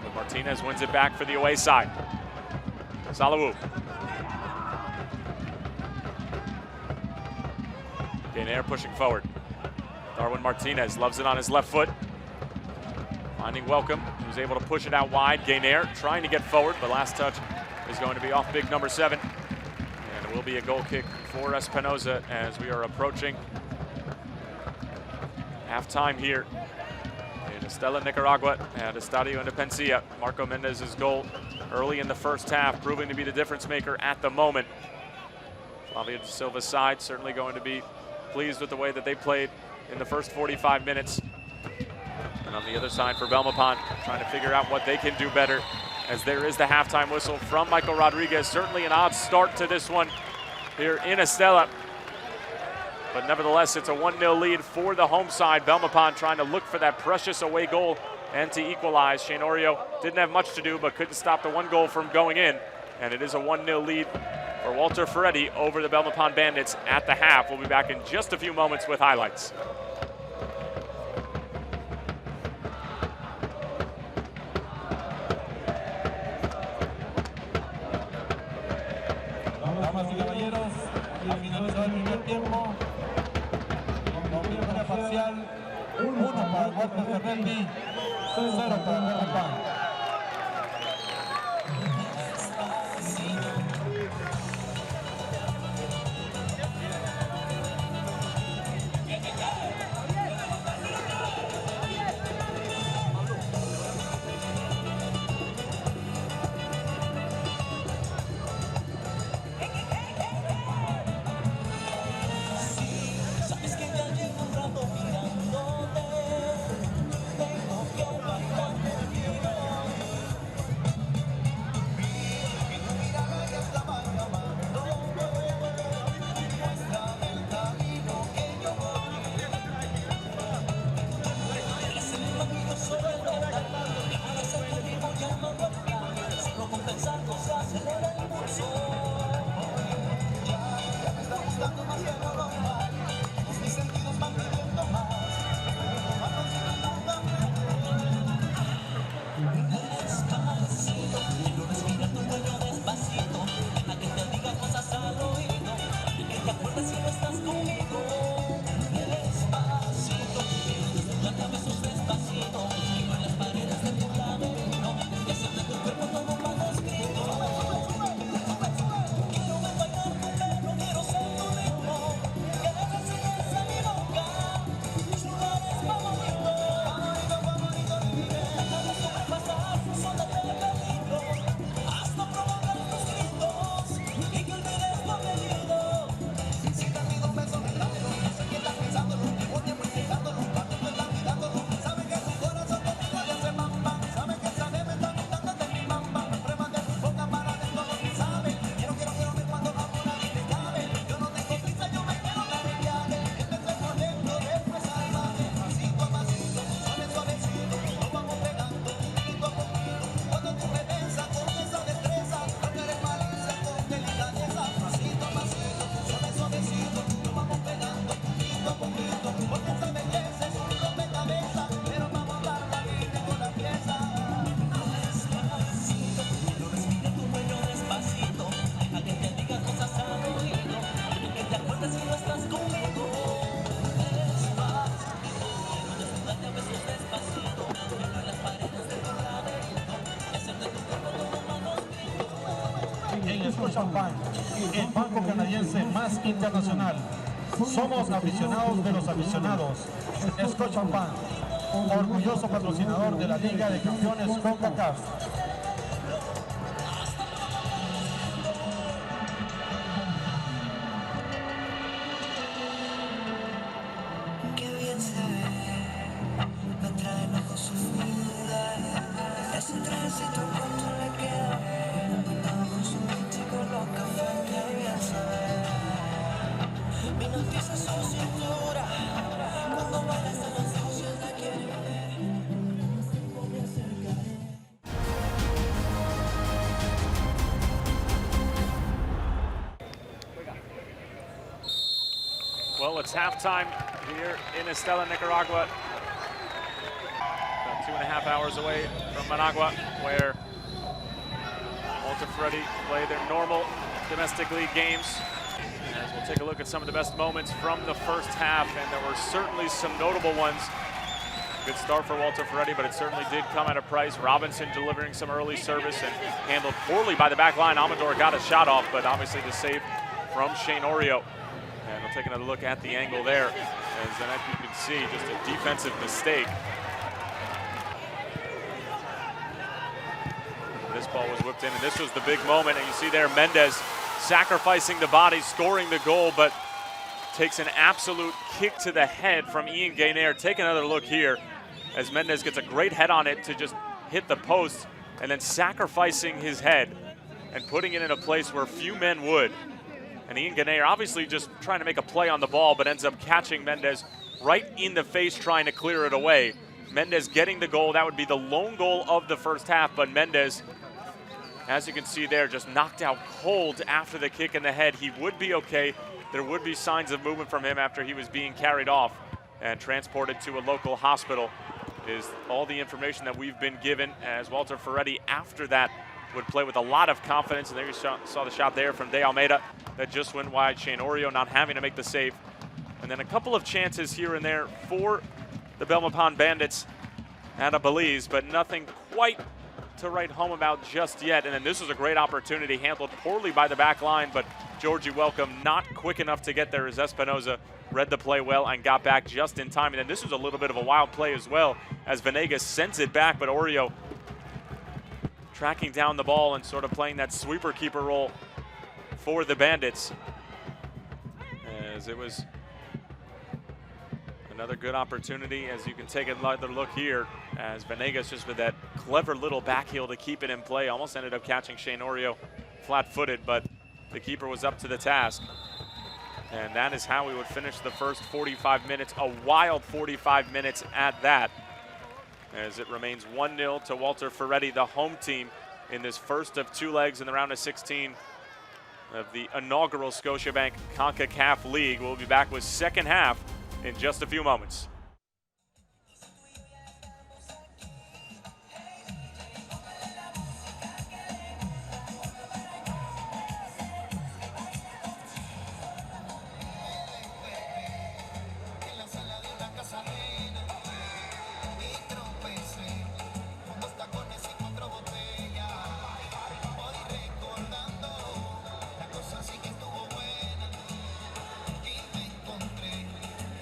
But Martinez wins it back for the away side. Salawu. Gainair pushing forward. Darwin Martinez loves it on his left foot. Finding Welcome, who's able to push it out wide. Gainair trying to get forward, but last touch is going to be off big number 7. And it will be a goal kick for Espinoza as we are approaching halftime here in Estella, Nicaragua at Estadio Independencia. Marco Mendes' goal early in the first half, proving to be the difference maker at the moment. Flavio de Silva's side certainly going to be pleased with the way that they played in the first 45 minutes. And on the other side for Belmopan, trying to figure out what they can do better, as there is the halftime whistle from Michael Rodriguez. Certainly an odd start to this one here in Estella. But nevertheless, it's a 1-0 lead for the home side. Belmopan trying to look for that precious away goal and to equalize. Shane Orio didn't have much to do, but couldn't stop the one goal from going in. And it is a 1-0 lead for Walter Ferretti over the Belmopan Bandits at the half. We'll be back in just a few moments with highlights. Damas y caballeros, al finalizar el primer tiempo, con victoria parcial, 1 para Walter Ferretti, 0 para Belmopan. Scotiabank, el banco canadiense más internacional. Somos aficionados de los aficionados. Scotiabank, orgulloso patrocinador de la Liga de Campeones Concacaf. Qué bien se ve, me trae lejos su figura. Ese trajecito cuando le queda bien, con su mítico los cafés, qué bien se ve. Mi noticia es su cintura, cuando baila esa los socios la quieren ver. Well, it's halftime here in Estella, Nicaragua. About 2.5 hours away from Managua, where Walter Ferretti play their normal domestic league games. As we'll take a look at some of the best moments from the first half, and there were certainly some notable ones. Good start for Walter Ferretti, but it certainly did come at a price. Robinson delivering some early service and handled poorly by the back line. Amador got a shot off, but obviously the save from Shane Orio. And we'll take another look at the angle there. As then you can see, just a defensive mistake. This ball was whipped in, and this was the big moment. And you see there Mendes sacrificing the body, scoring the goal, but takes an absolute kick to the head from Ian Gaynor. Take another look here as Mendes gets a great head on it to just hit the post, and then sacrificing his head and putting it in a place where few men would. And Ian Gaynor obviously just trying to make a play on the ball, but ends up catching Mendes right in the face, trying to clear it away. Mendes getting the goal. That would be the lone goal of the first half, but Mendes, as you can see there, just knocked out cold after the kick in the head. He would be okay. There would be signs of movement from him after he was being carried off and transported to a local hospital, is all the information that we've been given, as Walter Ferretti after that would play with a lot of confidence. And there you saw the shot there from De Almeida that just went wide. Shane Orio not having to make the save. And then a couple of chances here and there for the Belmopan Bandits at a Belize, but nothing quite to write home about just yet. And then this was a great opportunity, handled poorly by the back line, but Georgie Welcome not quick enough to get there as Espinoza read the play well and got back just in time. And then this was a little bit of a wild play as well, as Venegas sends it back, but Orio tracking down the ball and sort of playing that sweeper keeper role for the Bandits. As it was another good opportunity, as you can take another look here, as Venegas just with that clever little back heel to keep it in play, almost ended up catching Shane Orio flat-footed, but the keeper was up to the task. And that is how we would finish the first 45 minutes, a wild 45 minutes at that, as it remains 1-0 to Walter Ferretti, the home team, in this first of two legs in the round of 16 of the inaugural Scotiabank Concacaf League. We'll be back with second half in just a few moments.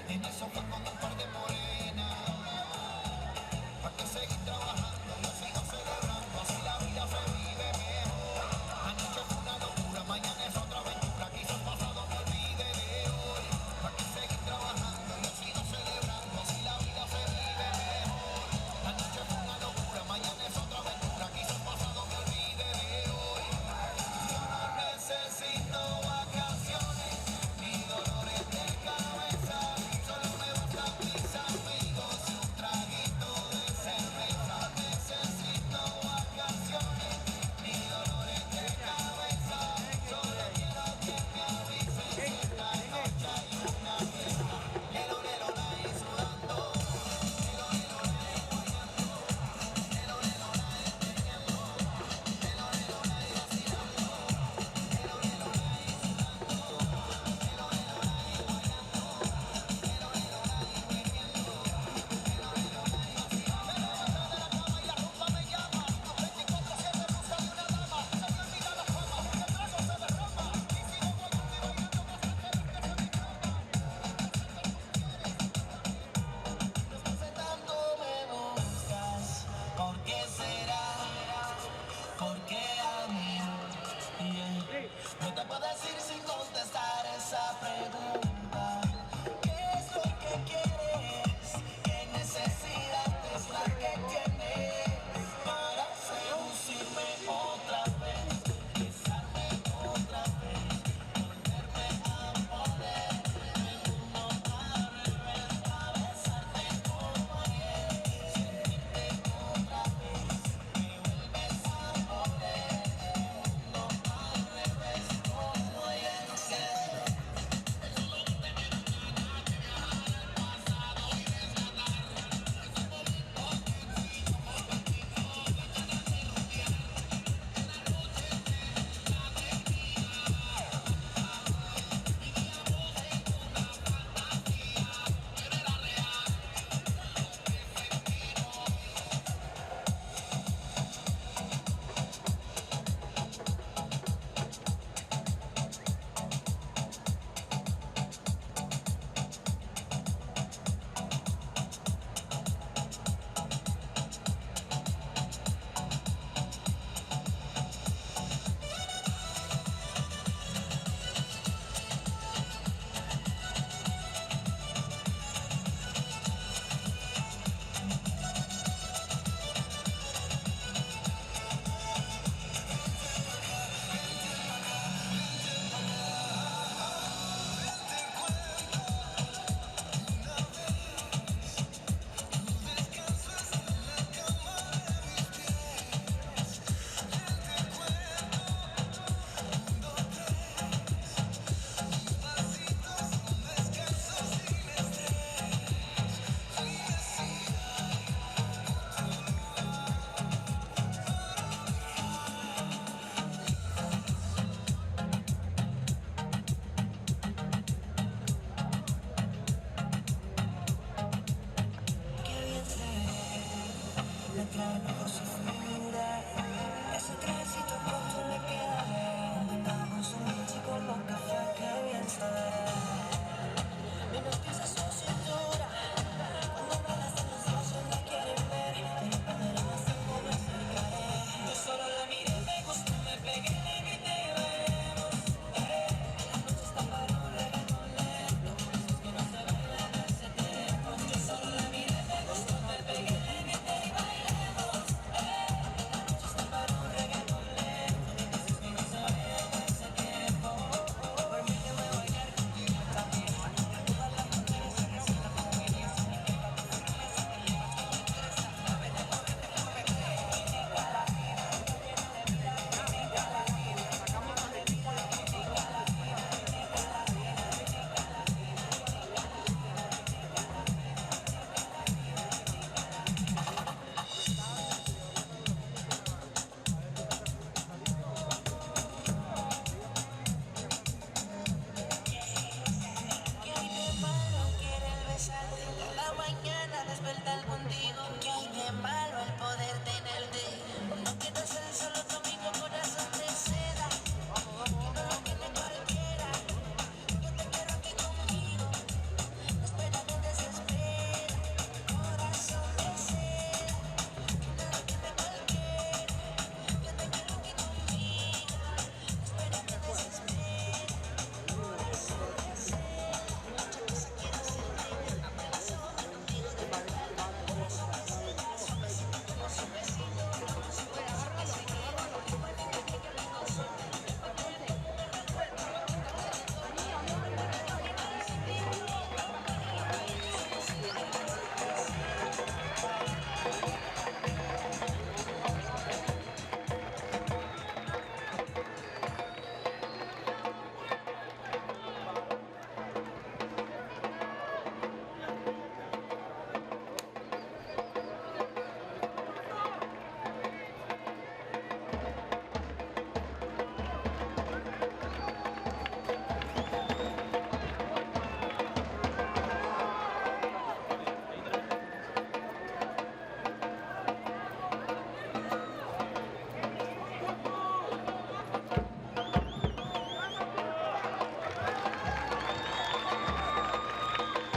En eso fue cuando un par de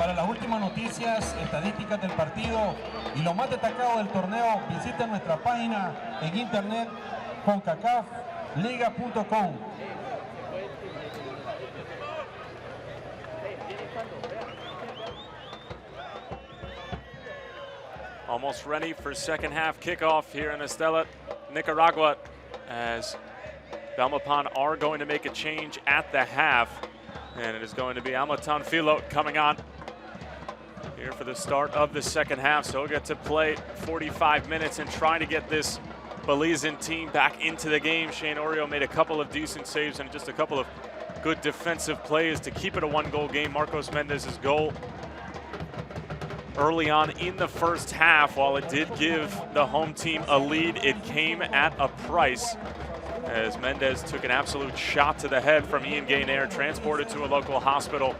Para las últimas noticias, estadísticas del partido y lo más destacado del torneo, visiten nuestra página en internet concacafliga.com. Almost ready for second half kickoff here in Estella, Nicaragua, as Belmopan are going to make a change at the half, and it is going to be Almaton Filo coming on here for the start of the second half. So he'll get to play 45 minutes and try to get this Belizean team back into the game. Shane Orio made a couple of decent saves and just a couple of good defensive plays to keep it a one-goal game. Marcos Mendes' goal early on in the first half, while it did give the home team a lead, it came at a price, as Mendes took an absolute shot to the head from Ian Gaynor, transported to a local hospital,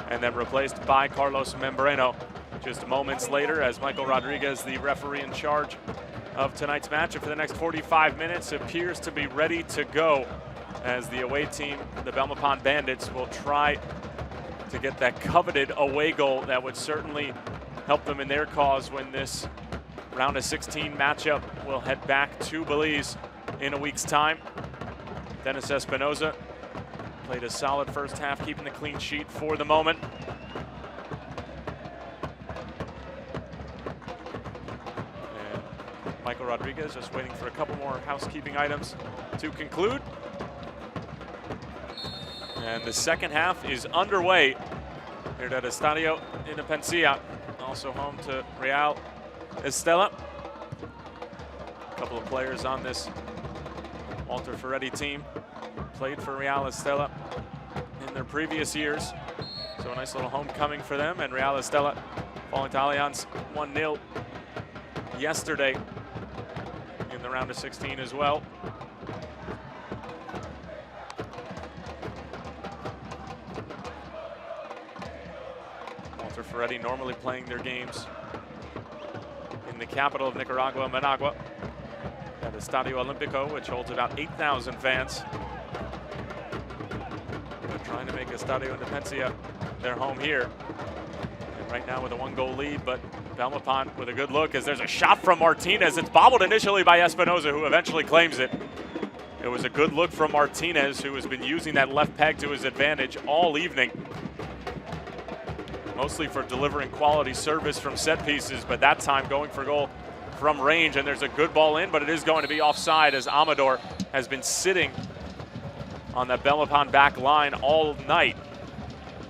and then replaced by Carlos Membreno just moments later, as Michael Rodriguez, the referee in charge of tonight's match, and for the next 45 minutes appears to be ready to go, as the away team, the Belmopan Bandits, will try to get that coveted away goal that would certainly help them in their cause when this round of 16 matchup will head back to Belize in a week's time. Dennis Espinoza played a solid first half, keeping the clean sheet for the moment. And Michael Rodriguez just waiting for a couple more housekeeping items to conclude. And the second half is underway here at Estadio Independencia, also home to Real Estella. A couple of players on this Walter Ferretti team played for Real Estella in their previous years. So a nice little homecoming for them, and Real Estella falling to Allianz 1-0 yesterday in the round of 16 as well. Walter Ferretti normally playing their games in the capital of Nicaragua, Managua, at Estadio Olímpico, which holds about 8,000 fans. They're trying to make Estadio Independencia their home here. And right now with a one-goal lead, but Belmopan with a good look, as there's a shot from Martinez. It's bobbled initially by Espinoza, who eventually claims it. It was a good look from Martinez, who has been using that left peg to his advantage all evening, mostly for delivering quality service from set pieces, but that time going for goal from range. And there's a good ball in, but it is going to be offside, as Amador has been sitting on that Belmopan back line all night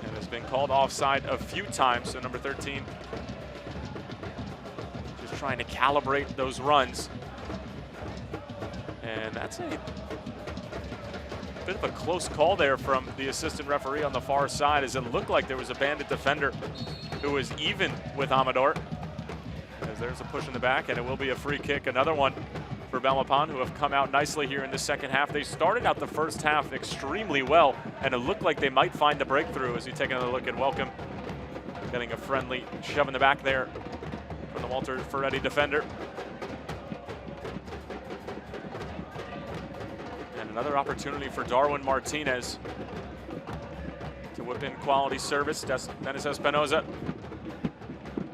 and has been called offside a few times. So number 13 just trying to calibrate those runs. And that's a bit of a close call there from the assistant referee on the far side, as it looked like there was a Bandit defender who was even with Amador. As there's a push in the back, and it will be a free kick, another one for Belmopan, who have come out nicely here in the second half. They started out the first half extremely well, and it looked like they might find the breakthrough, as we take another look at Welcome, getting a friendly shove in the back there from the Walter Ferretti defender. Another opportunity for Darwin Martinez to whip in quality service. Dennis Espinoza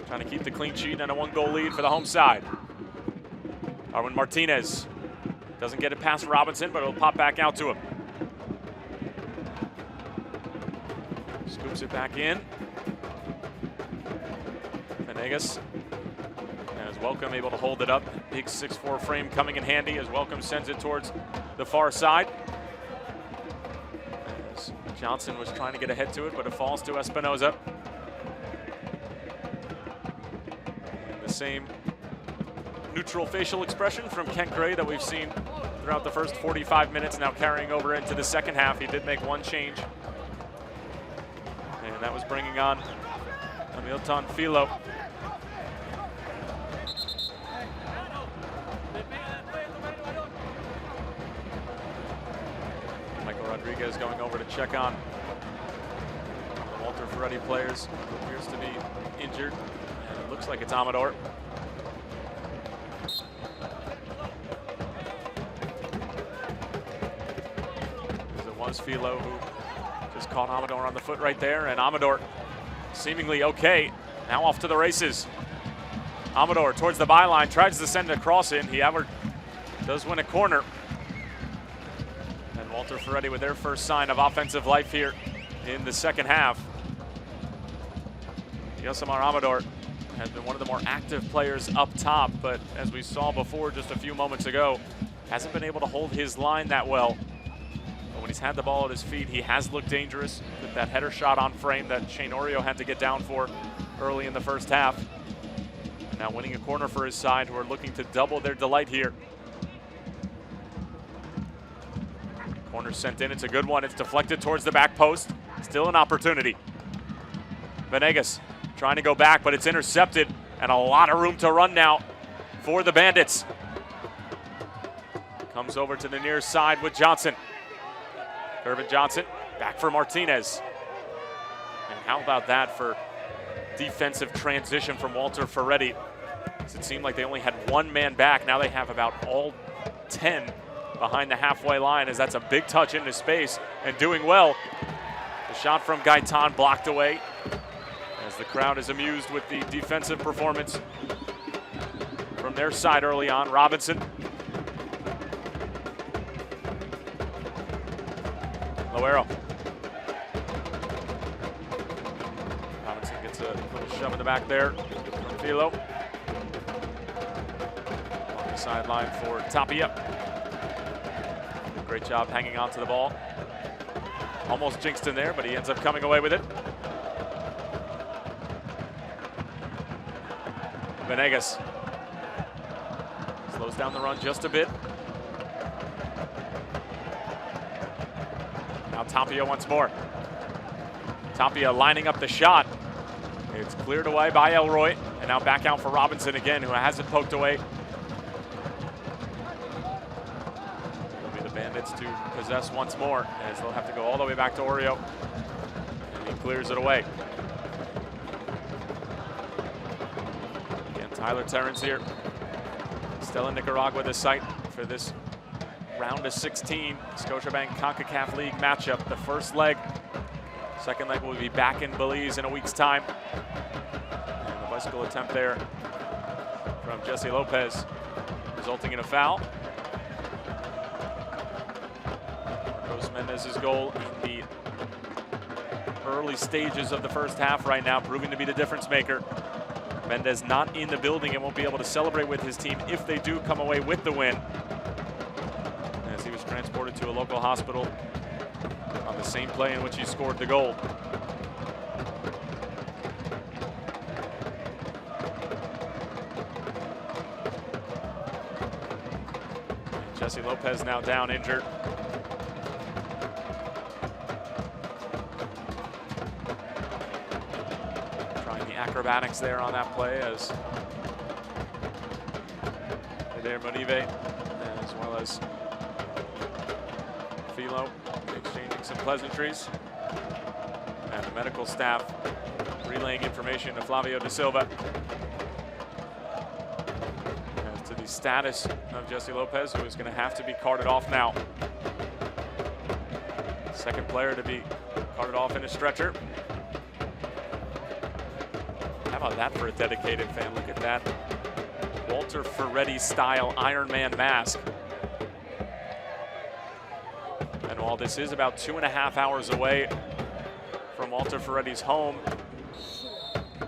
trying to keep the clean sheet and a one-goal lead for the home side. Darwin Martinez doesn't get it past Robinson, but it'll pop back out to him. Scoops it back in. Venegas. As Welcome able to hold it up. Big 6'4" frame coming in handy, as Welcome sends it towards the far side. As Johnson was trying to get ahead to it, but it falls to Espinoza. And the same neutral facial expression from Kent Gray that we've seen throughout the first 45 minutes, now carrying over into the second half. He did make one change, and that was bringing on Almaton Filo. Rodriguez going over to check on the Walter Ferretti players, who appears to be injured, and it looks like it's Amador. It was Filo who just caught Amador on the foot right there, and Amador seemingly okay. Now off to the races. Amador towards the byline, tries to send a cross in. He does win a corner. And Walter Ferretti with their first sign of offensive life here in the second half. Yosemar Amador has been one of the more active players up top, but as we saw before just a few moments ago, hasn't been able to hold his line that well. But when he's had the ball at his feet, he has looked dangerous with that header shot on frame that Shane Orio had to get down for early in the first half. And now winning a corner for his side, who are looking to double their delight here. Corner sent in, it's a good one. It's deflected towards the back post. Still an opportunity. Venegas trying to go back, but it's intercepted, and a lot of room to run now for the Bandits. Comes over to the near side with Johnson. Irvin Johnson back for Martinez. And how about that for defensive transition from Walter Ferretti? It seemed like they only had one man back. Now they have about all 10 behind the halfway line, as that's a big touch into space and doing well. The shot from Gaitan blocked away, as the crowd is amused with the defensive performance from their side early on. Robinson. Loero. Robinson gets a little shove in the back there from Philo. On the sideline for Tapia. Great job hanging on to the ball. Almost jinxed in there, but he ends up coming away with it. Venegas slows down the run just a bit. Now Tapia once more. Tapia lining up the shot. It's cleared away by Elroy, and now back out for Robinson again, who hasn't poked away. It'll be the Bandits to possess once more, as they'll have to go all the way back to Orio. And he clears it away. Tyler Terrence here. Still in Nicaragua this site for this round of 16 Scotiabank Concacaf League matchup. The first leg. Second leg will be back in Belize in a week's time. And the bicycle attempt there from Jesse Lopez, resulting in a foul. Marcos Mendes' goal in the early stages of the first half right now, proving to be the difference maker. Mendes not in the building and won't be able to celebrate with his team if they do come away with the win, as he was transported to a local hospital on the same play in which he scored the goal. Jesse Lopez now down injured. Acrobatics there on that play, as there Monive, as well as Philo exchanging some pleasantries, and the medical staff relaying information to Flavio da Silva as to the status of Jesse Lopez, who is going to have to be carted off now. Second player to be carted off in a stretcher. How about that for a dedicated fan? Look at that Walter Ferretti style Iron Man mask. And while this is about 2.5 hours away from Walter Ferretti's home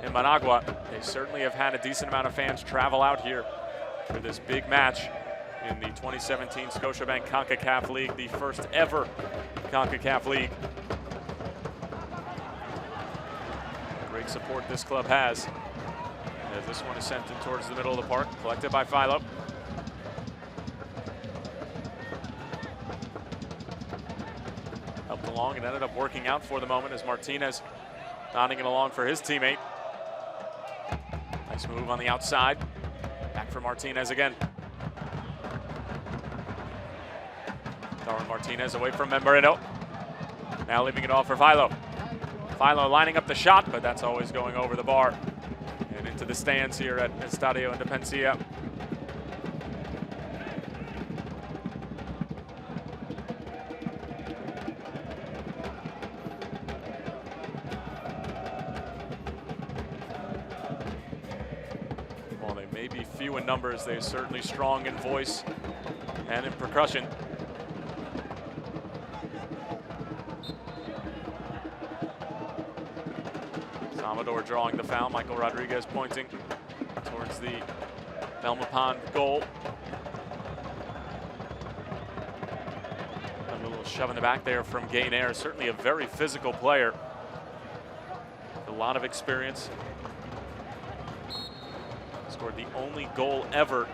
in Managua, they certainly have had a decent amount of fans travel out here for this big match in the 2017 Scotiabank Concacaf League, the first ever Concacaf League. Great support this club has, as this one is sent in towards the middle of the park, collected by Philo. Helped along and ended up working out for the moment, as Martinez nodding it along for his teammate. Nice move on the outside. Back for Martinez again. Darwin Martinez away from Membrino. Now leaving it off for Philo. Philo lining up the shot, but that's always going over the bar and into the stands here at Estadio Independencia. may be few in numbers, they're certainly strong in voice and in percussion. Amador drawing the foul. Michael Rodriguez pointing towards the Belmopan goal. A little shove in the back there from Gainair. Certainly a very physical player. A lot of experience. Scored the only goal ever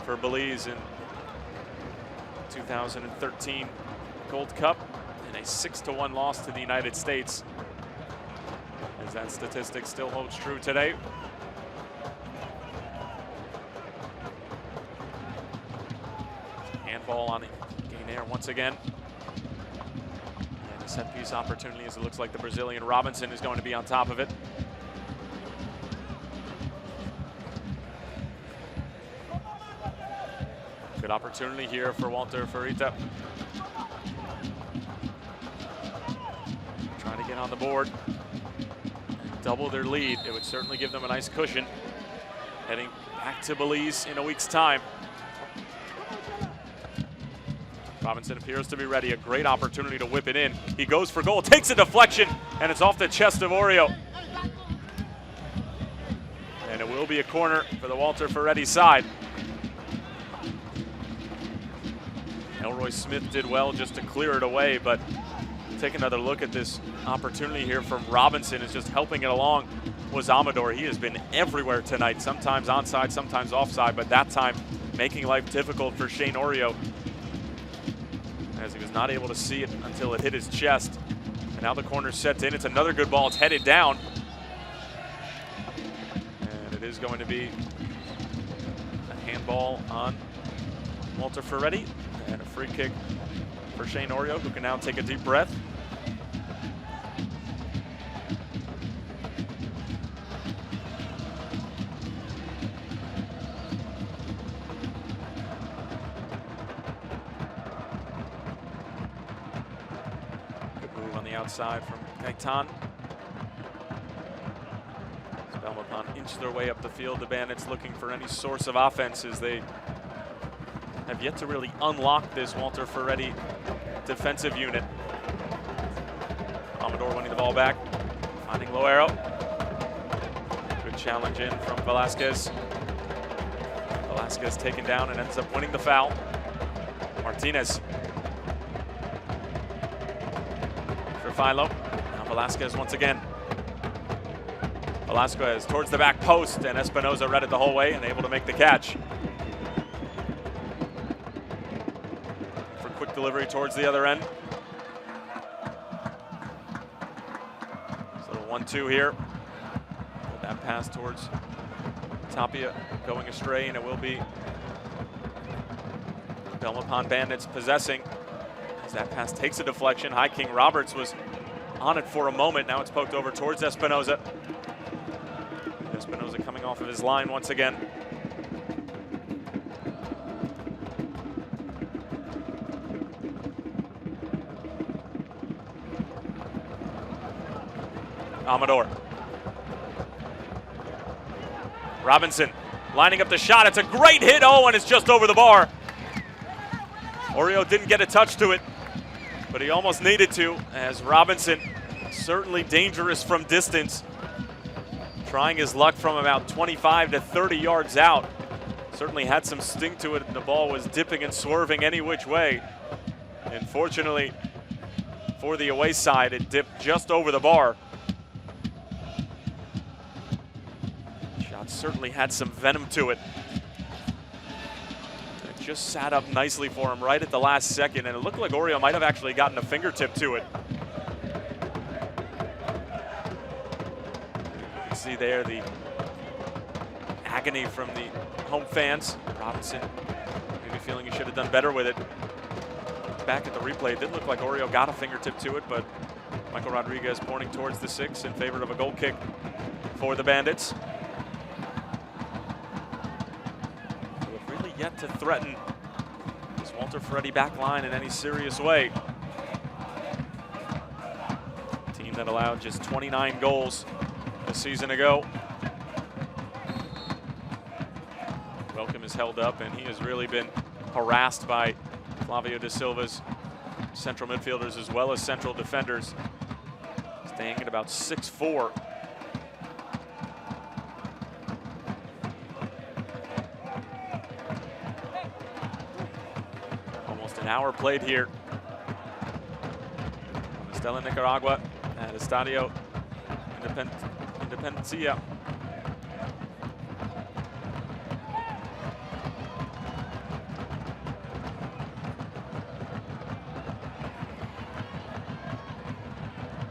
for Belize in 2013 Gold Cup in a 6-1 loss to the United States. As that statistic still holds true today. Handball on Gainair once again. And a set piece opportunity, as it looks like the Brazilian Robinson is going to be on top of it. Good opportunity here for Walter Ferretti. Trying to get on the board. Double their lead. It would certainly give them a nice cushion heading back to Belize in a week's time. Robinson appears to be ready. A great opportunity to whip it in. He goes for goal, takes a deflection, and it's off the chest of Oreo. And it will be a corner for the Walter Ferretti side. Elroy Smith did well just to clear it away, but take another look at this opportunity here from Robinson. Is just helping it along was Amador. He has been everywhere tonight, sometimes onside, sometimes offside, but that time making life difficult for Shane Oreo, as he was not able to see it until it hit his chest. And now the corner's set in. It's another good ball. It's headed down. And it is going to be a handball on Walter Ferretti and a free kick for Shane Oreo, who can now take a deep breath. Outside from Gaetan. Belmopan inch their way up the field. The Bandits looking for any source of offense, as they have yet to really unlock this Walter Ferretti defensive unit. Amador winning the ball back, finding Loero. Good challenge in from Velasquez. Velasquez taken down and ends up winning the foul. Martinez. Philo. Now Velasquez once again. Velasquez towards the back post, and Espinoza read it the whole way and able to make the catch. For quick delivery towards the other end. So 1-2 here. With that pass towards Tapia going astray, and it will be Belmopan Bandits possessing. That pass takes a deflection. High King Roberts was on it for a moment. Now it's poked over towards Espinoza. Espinoza coming off of his line once again. Amador. Robinson lining up the shot. It's a great hit. Oh, and it's just over the bar. Oreo didn't get a touch to it, but he almost needed to, as Robinson, certainly dangerous from distance, trying his luck from about 25 to 30 yards out. Certainly had some sting to it, and the ball was dipping and swerving any which way. Unfortunately, for the away side, it dipped just over the bar. Shot certainly had some venom to it. Just sat up nicely for him right at the last second, and it looked like Oreo might have actually gotten a fingertip to it. You can see there the agony from the home fans. Robinson maybe feeling he should have done better with it. Back at the replay, it did look like Oreo got a fingertip to it, but Michael Rodriguez pointing towards the 6 in favor of a goal kick for the Bandits. Yet to threaten this Walter Ferretti back line in any serious way. Team that allowed just 29 goals a season ago. Welcome is held up, and he has really been harassed by Flavio da Silva's central midfielders as well as central defenders. Staying at about 6'4". Almost an hour played here. Estela, Nicaragua at Estadio Independencia.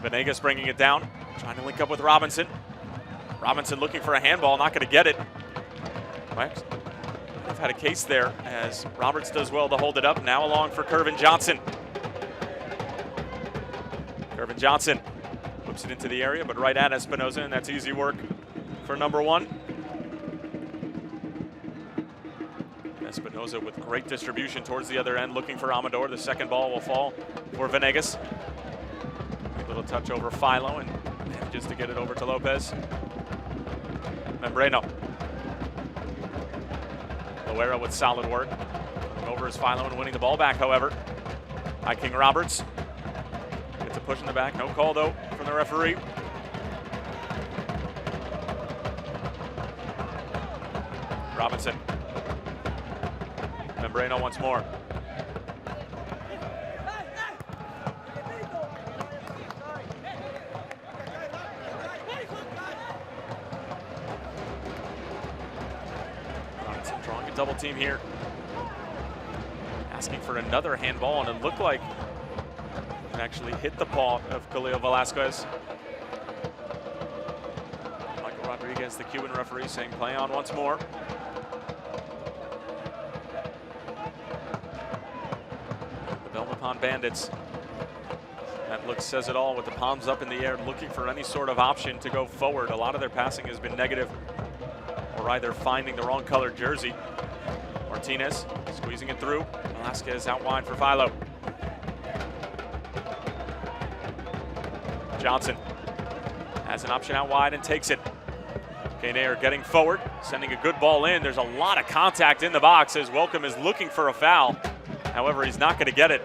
Venegas bringing it down, trying to link up with Robinson. Robinson looking for a handball, not going to get it. Right. I've had a case there as Roberts does well to hold it up. Now along for Kervin Johnson. Kervin Johnson whips it into the area, but right at Espinoza, and that's easy work for number 1. Espinoza with great distribution towards the other end, looking for Amador. The second ball will fall for Venegas. A little touch over Philo, and manages to get it over to Lopez. Membreno. Loera with solid work. Over is Philo and winning the ball back, however. High King Roberts. Gets a push in the back. No call, though, from the referee. Robinson. Membreno once more. Robinson drawing a double team here. Asking for another handball, and it looked like it actually hit the paw of Khalil Velasquez. Michael Rodriguez, the Cuban referee, saying play on once more. The Belmopan Bandits. That look says it all with the palms up in the air, looking for any sort of option to go forward. A lot of their passing has been negative, or either finding the wrong colored jersey. Martinez squeezing it through. Velasquez out wide for Philo. Johnson has an option out wide and takes it. Kainer getting forward, sending a good ball in. There's a lot of contact in the box as Welcome is looking for a foul. However, he's not going to get it.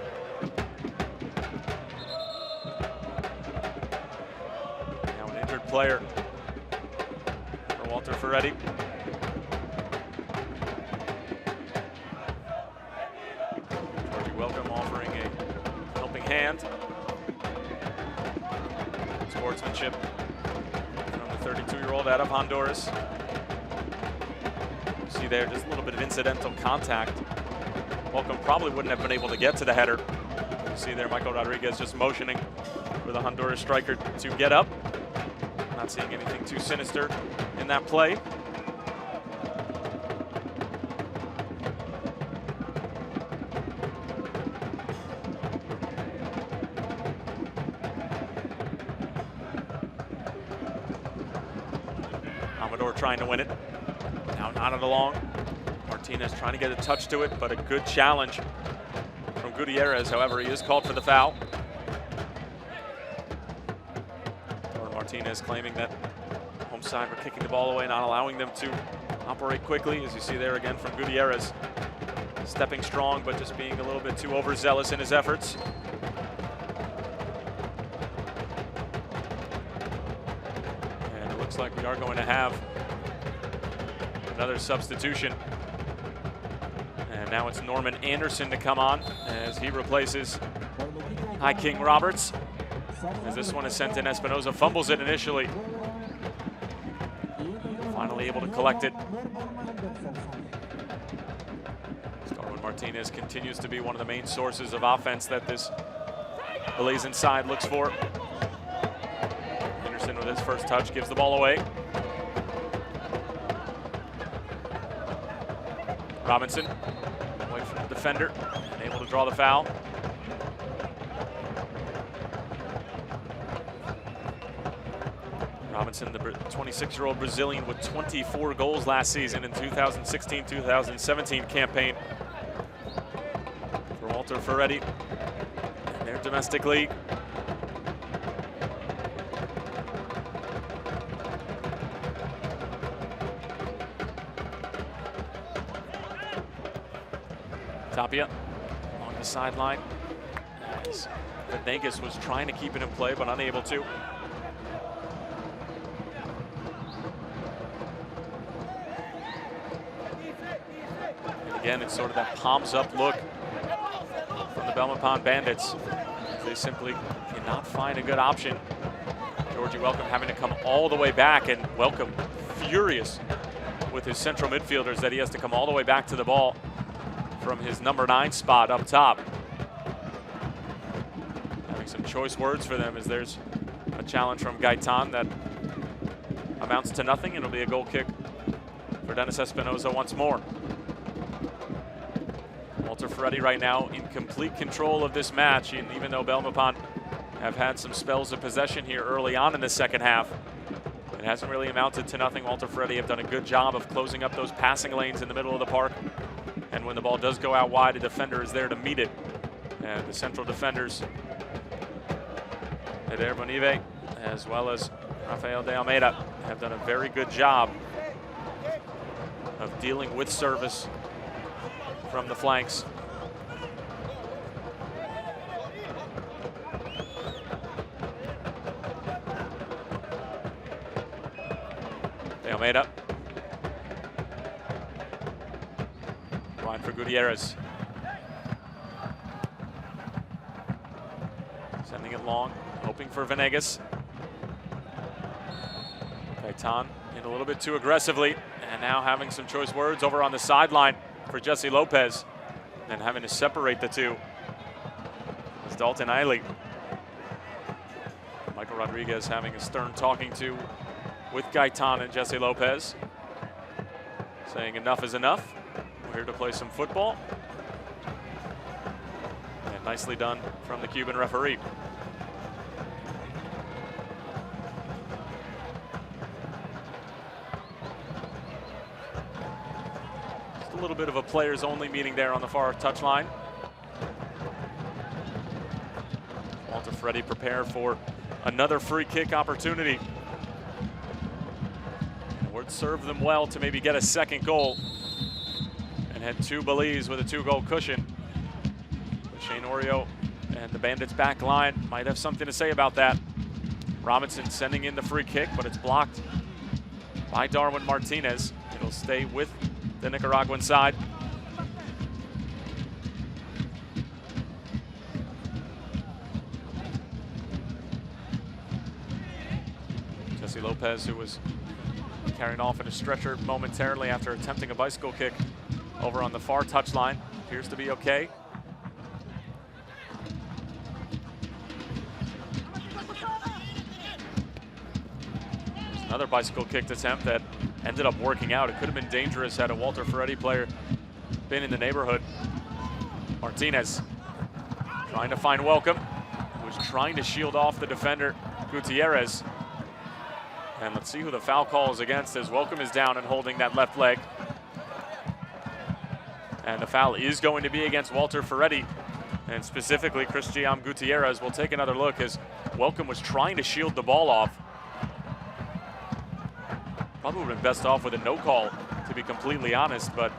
Now an injured player for Walter Ferretti. Welcome offering a helping hand. Sportsmanship from the 32-year-old out of Honduras. You see there just a little bit of incidental contact. Welcome probably wouldn't have been able to get to the header. You see there Michael Rodriguez just motioning for the Honduras striker to get up. Not seeing anything too sinister in that play. Amador trying to win it. Now nodded along. Martinez trying to get a touch to it, but a good challenge from Gutierrez. However, he is called for the foul. Or Martinez claiming that home side were kicking the ball away, not allowing them to operate quickly. As you see there again from Gutierrez. Stepping strong, but just being a little bit too overzealous in his efforts. Looks like we are going to have another substitution. And now it's Norman Anderson to come on as he replaces High King Roberts. As this one is sent in, Espinoza fumbles it initially. Finally able to collect it. Darwin Martinez continues to be one of the main sources of offense that this Belizean side looks for. With his first touch, gives the ball away. Robinson, away from the defender, and able to draw the foul. Robinson, the 26-year-old Brazilian with 24 goals last season in 2016-2017 campaign for Walter Ferretti in their domestic league. Tapia along the sideline. As Mendes was trying to keep it in play, but unable to. And again, it's sort of that palms up look from the Belmopan Bandits. They simply cannot find a good option. Georgie Welcome having to come all the way back, and Welcome furious with his central midfielders that he has to come all the way back to the ball from his number 9 spot up top. Having some choice words for them as there's a challenge from Gaitan that amounts to nothing, and it'll be a goal kick for Dennis Espinoza once more. Walter Ferretti right now in complete control of this match, and even though Belmopan have had some spells of possession here early on in the second half, it hasn't really amounted to nothing. Walter Ferretti have done a good job of closing up those passing lanes in the middle of the park, and when the ball does go out wide, a defender is there to meet it. And the central defenders, Eder Bonive as well as Rafael de Almeida, have done a very good job of dealing with service from the flanks. De Almeida. Wide for Gutierrez. Sending it long, hoping for Venegas. Gaitan in a little bit too aggressively, and now having some choice words over on the sideline for Jesse Lopez, and having to separate the two is Dalton Eiley. Michael Rodriguez having a stern talking to with Gaitan and Jesse Lopez, saying enough is enough. We're here to play some football. And nicely done from the Cuban referee. Just a little bit of a players only meeting there on the far touchline. Walter Ferretti prepare for another free kick opportunity. Would serve them well to maybe get a second goal, and had 2 Belize with a 2-goal cushion. But Shane Orio and the Bandits back line might have something to say about that. Robinson sending in the free kick, but it's blocked by Darwin Martinez. It'll stay with the Nicaraguan side. Jesse Lopez, who was carrying off in a stretcher momentarily after attempting a bicycle kick over on the far touchline, appears to be okay. There's another bicycle kick attempt that ended up working out. It could have been dangerous had a Walter Ferretti player been in the neighborhood. Martinez trying to find Welcome, who was trying to shield off the defender Gutierrez. And let's see who the foul call is against, as Welcome is down and holding that left leg. And the foul is going to be against Walter Ferretti, and specifically Cristian Gutierrez. We'll take another look as Welcome was trying to shield the ball off. Probably would have been best off with a no call, to be completely honest, but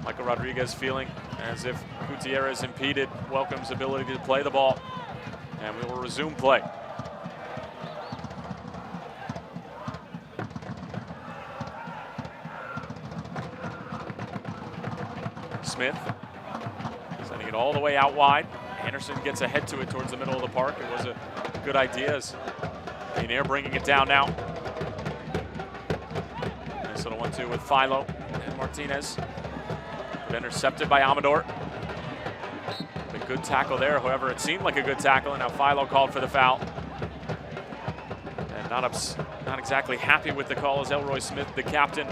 Michael Rodriguez feeling as if Gutierrez impeded Welcome's ability to play the ball, and we will resume play. Smith sending it all the way out wide. Anderson gets ahead to it towards the middle of the park. It was a good idea as Air bringing it down now. Minnesota 1-2 with Philo and Martinez. But intercepted by Amador. A good tackle there. However, it seemed like a good tackle, and now Philo called for the foul. And not exactly happy with the call is Elroy Smith, the captain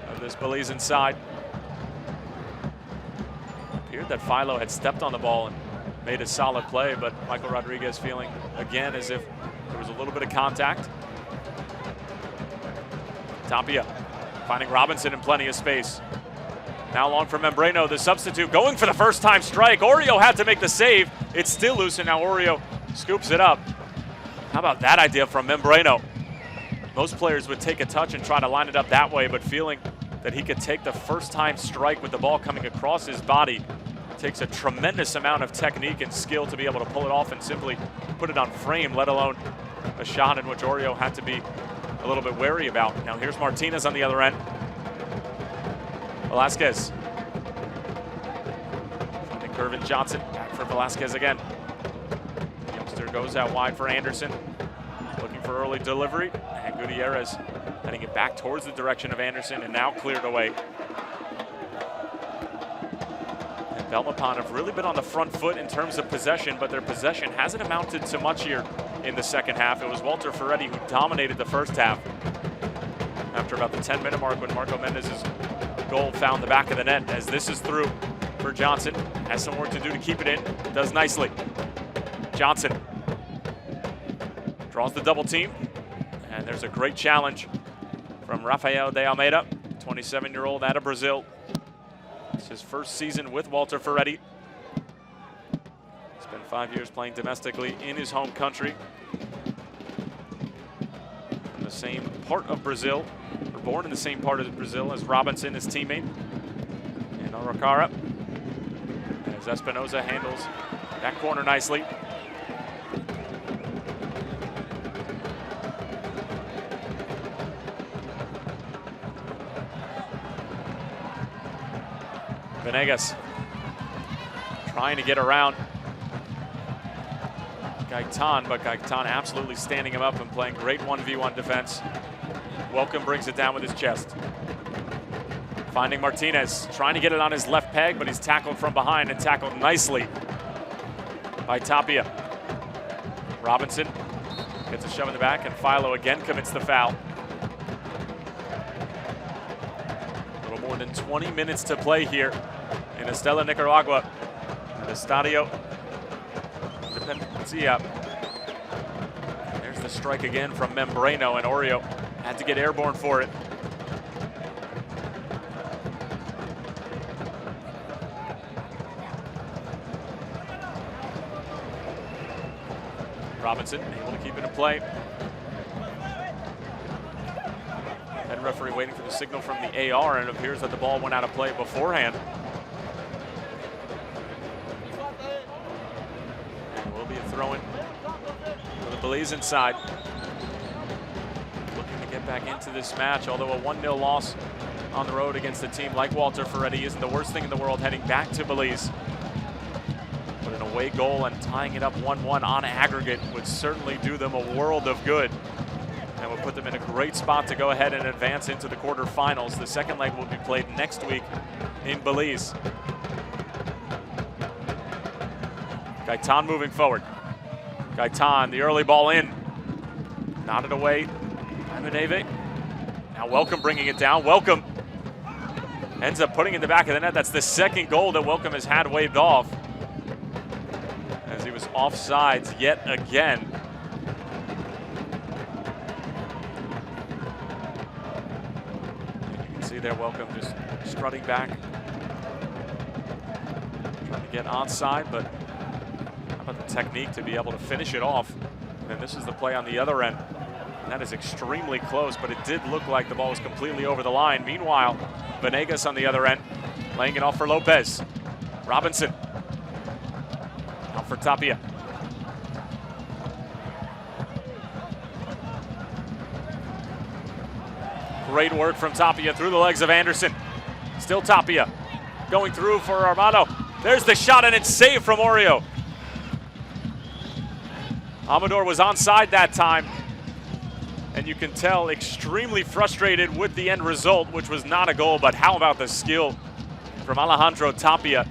of this Belizean side. Appeared that Philo had stepped on the ball and made a solid play, but Michael Rodriguez feeling again as if there was a little bit of contact. Tapia finding Robinson in plenty of space. Now long for Membreno, the substitute, going for the first time strike. Orio had to make the save. It's still loose, and now Orio scoops it up. How about that idea from Membreno? Most players would take a touch and try to line it up that way, but feeling that he could take the first time strike with the ball coming across his body. It takes a tremendous amount of technique and skill to be able to pull it off and simply put it on frame, let alone a shot in which Oreo had to be a little bit wary about. Now here's Martinez on the other end. Velasquez. Finding Kervin Johnson, back for Velasquez again. The youngster goes out wide for Anderson, looking for early delivery, and Gutierrez heading it back towards the direction of Anderson and now cleared away. And Belmopan have really been on the front foot in terms of possession, but their possession hasn't amounted to much here in the second half. It was Walter Ferretti who dominated the first half. After about the 10-minute mark when Marco Mendes' goal found the back of the net, as this is through for Johnson. Has some work to do to keep it in, does nicely. Johnson draws the double team, and there's a great challenge from Rafael de Almeida, 27-year-old out of Brazil. It's his first season with Walter Ferretti. Spent 5 years playing domestically in his home country. From the same part of Brazil, or born in the same part of Brazil as Robinson, his teammate. And Araucara, as Espinoza handles that corner nicely. Venegas trying to get around Gaitan, but Gaitan absolutely standing him up and playing great 1v1 defense. Welcome brings it down with his chest. Finding Martinez, trying to get it on his left peg, but he's tackled from behind and tackled nicely by Tapia. Robinson gets a shove in the back, and Philo again commits the foul. A little more than 20 minutes to play here in Estella, Nicaragua, at Estadio Independencia. There's the strike again from Membreno, and Oreo had to get airborne for it. Robinson able to keep it in play. Head referee waiting for the signal from the AR, and it appears that the ball went out of play beforehand. Throwing for the Belize side. Looking to get back into this match, although a 1-0 loss on the road against a team like Walter Ferretti isn't the worst thing in the world heading back to Belize. But an away goal and tying it up 1-1 on aggregate would certainly do them a world of good and would put them in a great spot to go ahead and advance into the quarterfinals. The second leg will be played next week in Belize. Gaitan moving forward. Gaitan, the early ball in. Nodded away. Imaneve. Now Welcome bringing it down. Welcome ends up putting it in the back of the net. That's the second goal that Welcome has had waved off, as he was offsides yet again. You can see there Welcome just strutting back, trying to get onside, but the technique to be able to finish it off. And this is the play on the other end. And that is extremely close, but it did look like the ball was completely over the line. Meanwhile, Venegas on the other end, laying it off for Lopez. Robinson, out for Tapia. Great work from Tapia through the legs of Anderson. Still Tapia, going through for Armado. There's the shot, and it's saved from Oreo. Amador was onside that time, and you can tell extremely frustrated with the end result, which was not a goal, but how about the skill from Alejandro Tapia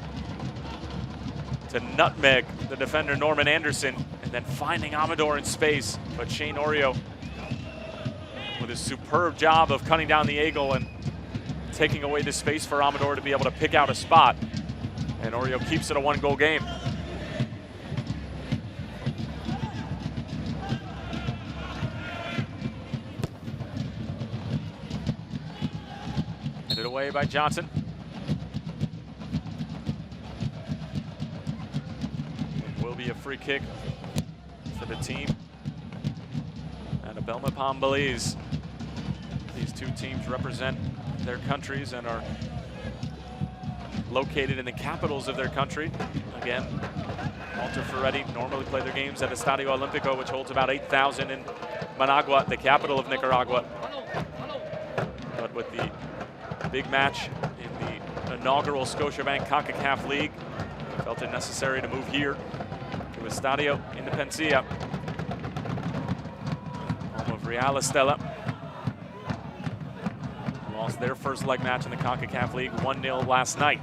to nutmeg the defender Norman Anderson, and then finding Amador in space, but Shane Oreo with a superb job of cutting down the angle and taking away the space for Amador to be able to pick out a spot, and Oreo keeps it a 1-goal game. Headed away by Johnson. It will be a free kick for the team and a Belmopan Belize. These two teams represent their countries and are located in the capitals of their country. Again, Walter Ferretti normally play their games at Estadio Olímpico, which holds about 8,000 in Managua, the capital of Nicaragua. But with the big match in the inaugural Scotiabank Concacaf League, felt it necessary to move here to Estadio Independencia, home of Real Estela. Lost their first leg match in the Concacaf League 1-0 last night.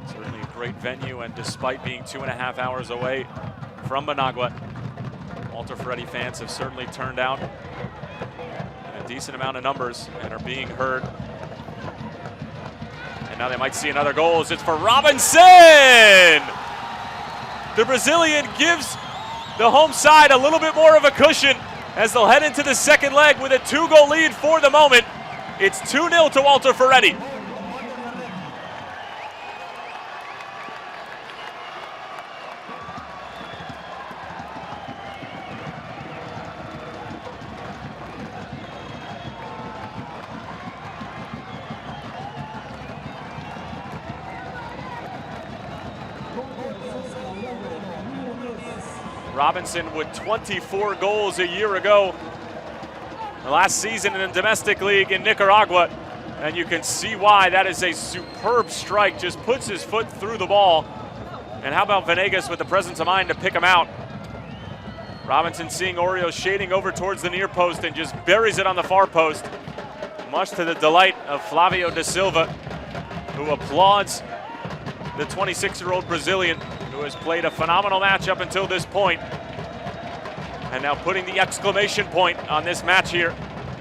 Certainly a great venue, and despite being 2.5 hours away from Managua, Walter Ferretti fans have certainly turned out in a decent amount of numbers and are being heard. And now they might see another goal as it's for Robinson! The Brazilian gives the home side a little bit more of a cushion as they'll head into the second leg with a 2-goal lead for the moment. It's 2-0 to Walter Ferretti. Robinson with 24 goals a year ago, last season in the domestic league in Nicaragua, and you can see why. That is a superb strike, just puts his foot through the ball. And how about Venegas with the presence of mind to pick him out? Robinson seeing Oreo shading over towards the near post and just buries it on the far post, much to the delight of Flavio da Silva, who applauds the 26-year-old Brazilian, who has played a phenomenal match up until this point, and now putting the exclamation point on this match here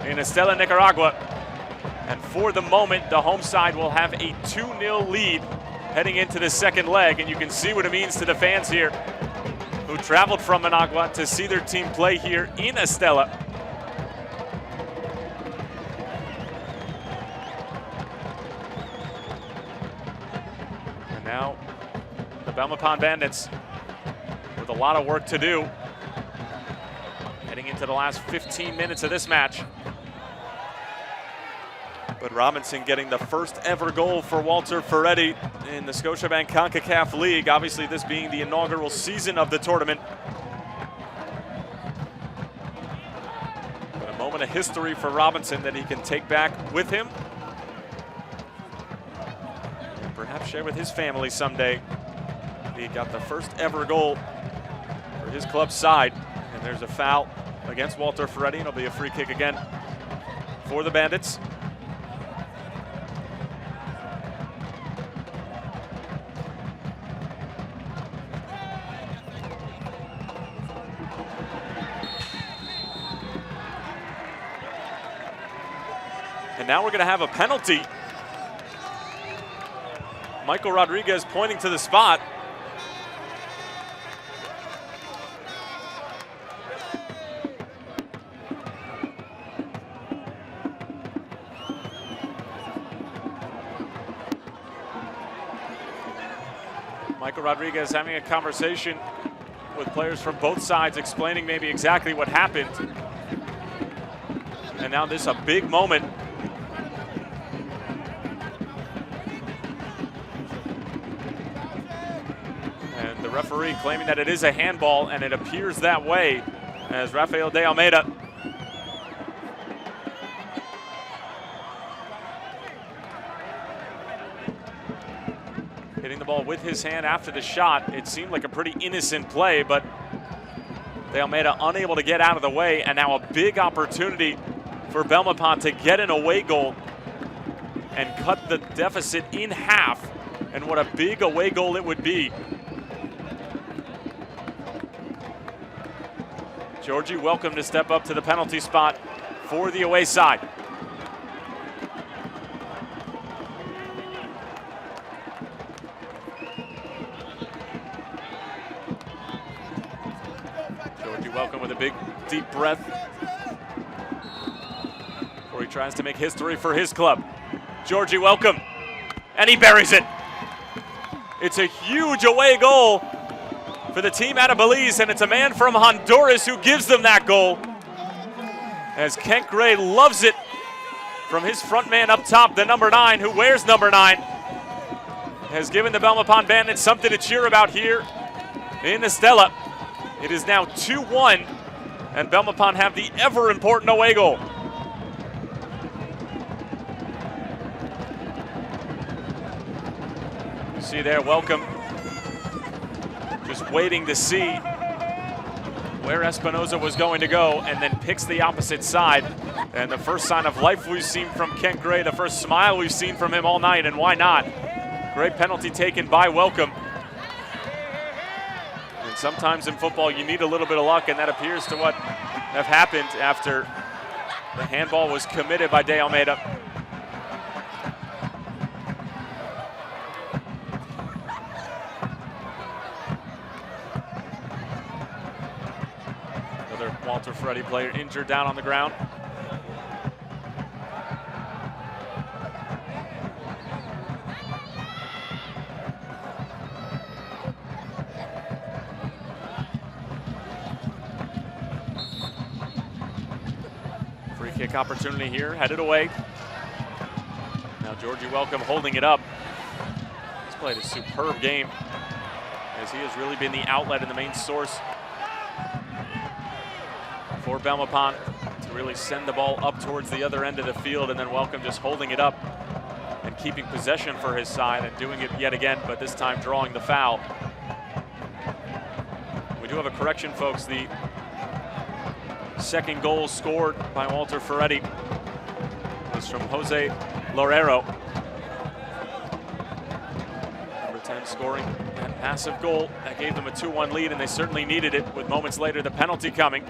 in Estela, Nicaragua. And for the moment, the home side will have a 2-0 lead heading into the second leg, and you can see what it means to the fans here who traveled from Managua to see their team play here in Estela. And now the Belmopan Bandits with a lot of work to do heading into the last 15 minutes of this match. But Robinson getting the first ever goal for Walter Ferretti in the Scotiabank Concacaf League, obviously this being the inaugural season of the tournament. But a moment of history for Robinson that he can take back with him and perhaps share with his family someday. He got the first ever goal for his club's side, and there's a foul against Walter Ferretti, and it'll be a free kick again for the Bandits. And now we're going to have a penalty. Michael Rodriguez pointing to the spot. Michael Rodriguez having a conversation with players from both sides, explaining maybe exactly what happened. And now this is a big moment. And the referee claiming that it is a handball, and it appears that way as Rafael de Almeida hitting the ball with his hand after the shot. It seemed like a pretty innocent play, but de Almeida unable to get out of the way, and now a big opportunity for Belmopan to get an away goal and cut the deficit in half. And what a big away goal it would be. Georgie welcome to step up to the penalty spot for the away side. Georgie welcome with a big deep breath before he tries to make history for his club. Georgie welcome, and he buries it. It's a huge away goal for the team out of Belize, and it's a man from Honduras who gives them that goal. As Kent Gray loves it from his front man up top, the number 9, who wears number 9, has given the Belmopan Bandits something to cheer about here in Estella. It is now 2-1, and Belmopan have the ever-important away goal. You see there, Welcome just waiting to see where Espinoza was going to go, and then picks the opposite side. And the first sign of life we've seen from Kent Gray, the first smile we've seen from him all night, and why not? Great penalty taken by Welcome. And sometimes in football you need a little bit of luck, and that appears to what have happened after the handball was committed by De Almeida. Another Walter Ferretti player injured down on the ground. Free kick opportunity here, headed away. Now Georgie Welcome holding it up. He's played a superb game, as he has really been the outlet and the main source for Belmopan to really send the ball up towards the other end of the field, and then Welcome just holding it up and keeping possession for his side and doing it yet again, but this time drawing the foul. We do have a correction, folks. The second goal scored by Walter Ferretti was from Jose Lorero. Number 10 scoring that massive goal that gave them a 2-1 lead, and they certainly needed it, with moments later the penalty coming.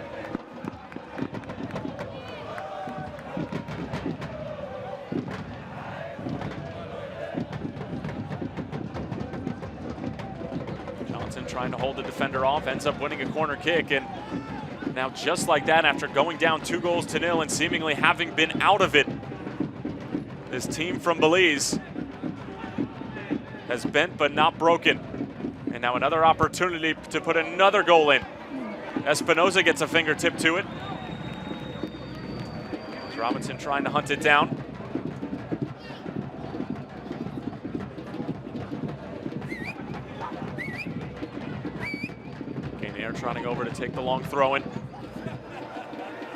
Trying to hold the defender off, ends up winning a corner kick, and now just like that, after going down 2-0 and seemingly having been out of it, this team from Belize has bent but not broken. And now another opportunity to put another goal in. Espinoza gets a fingertip to it. Robinson trying to hunt it down. Trying over to take the long throw in.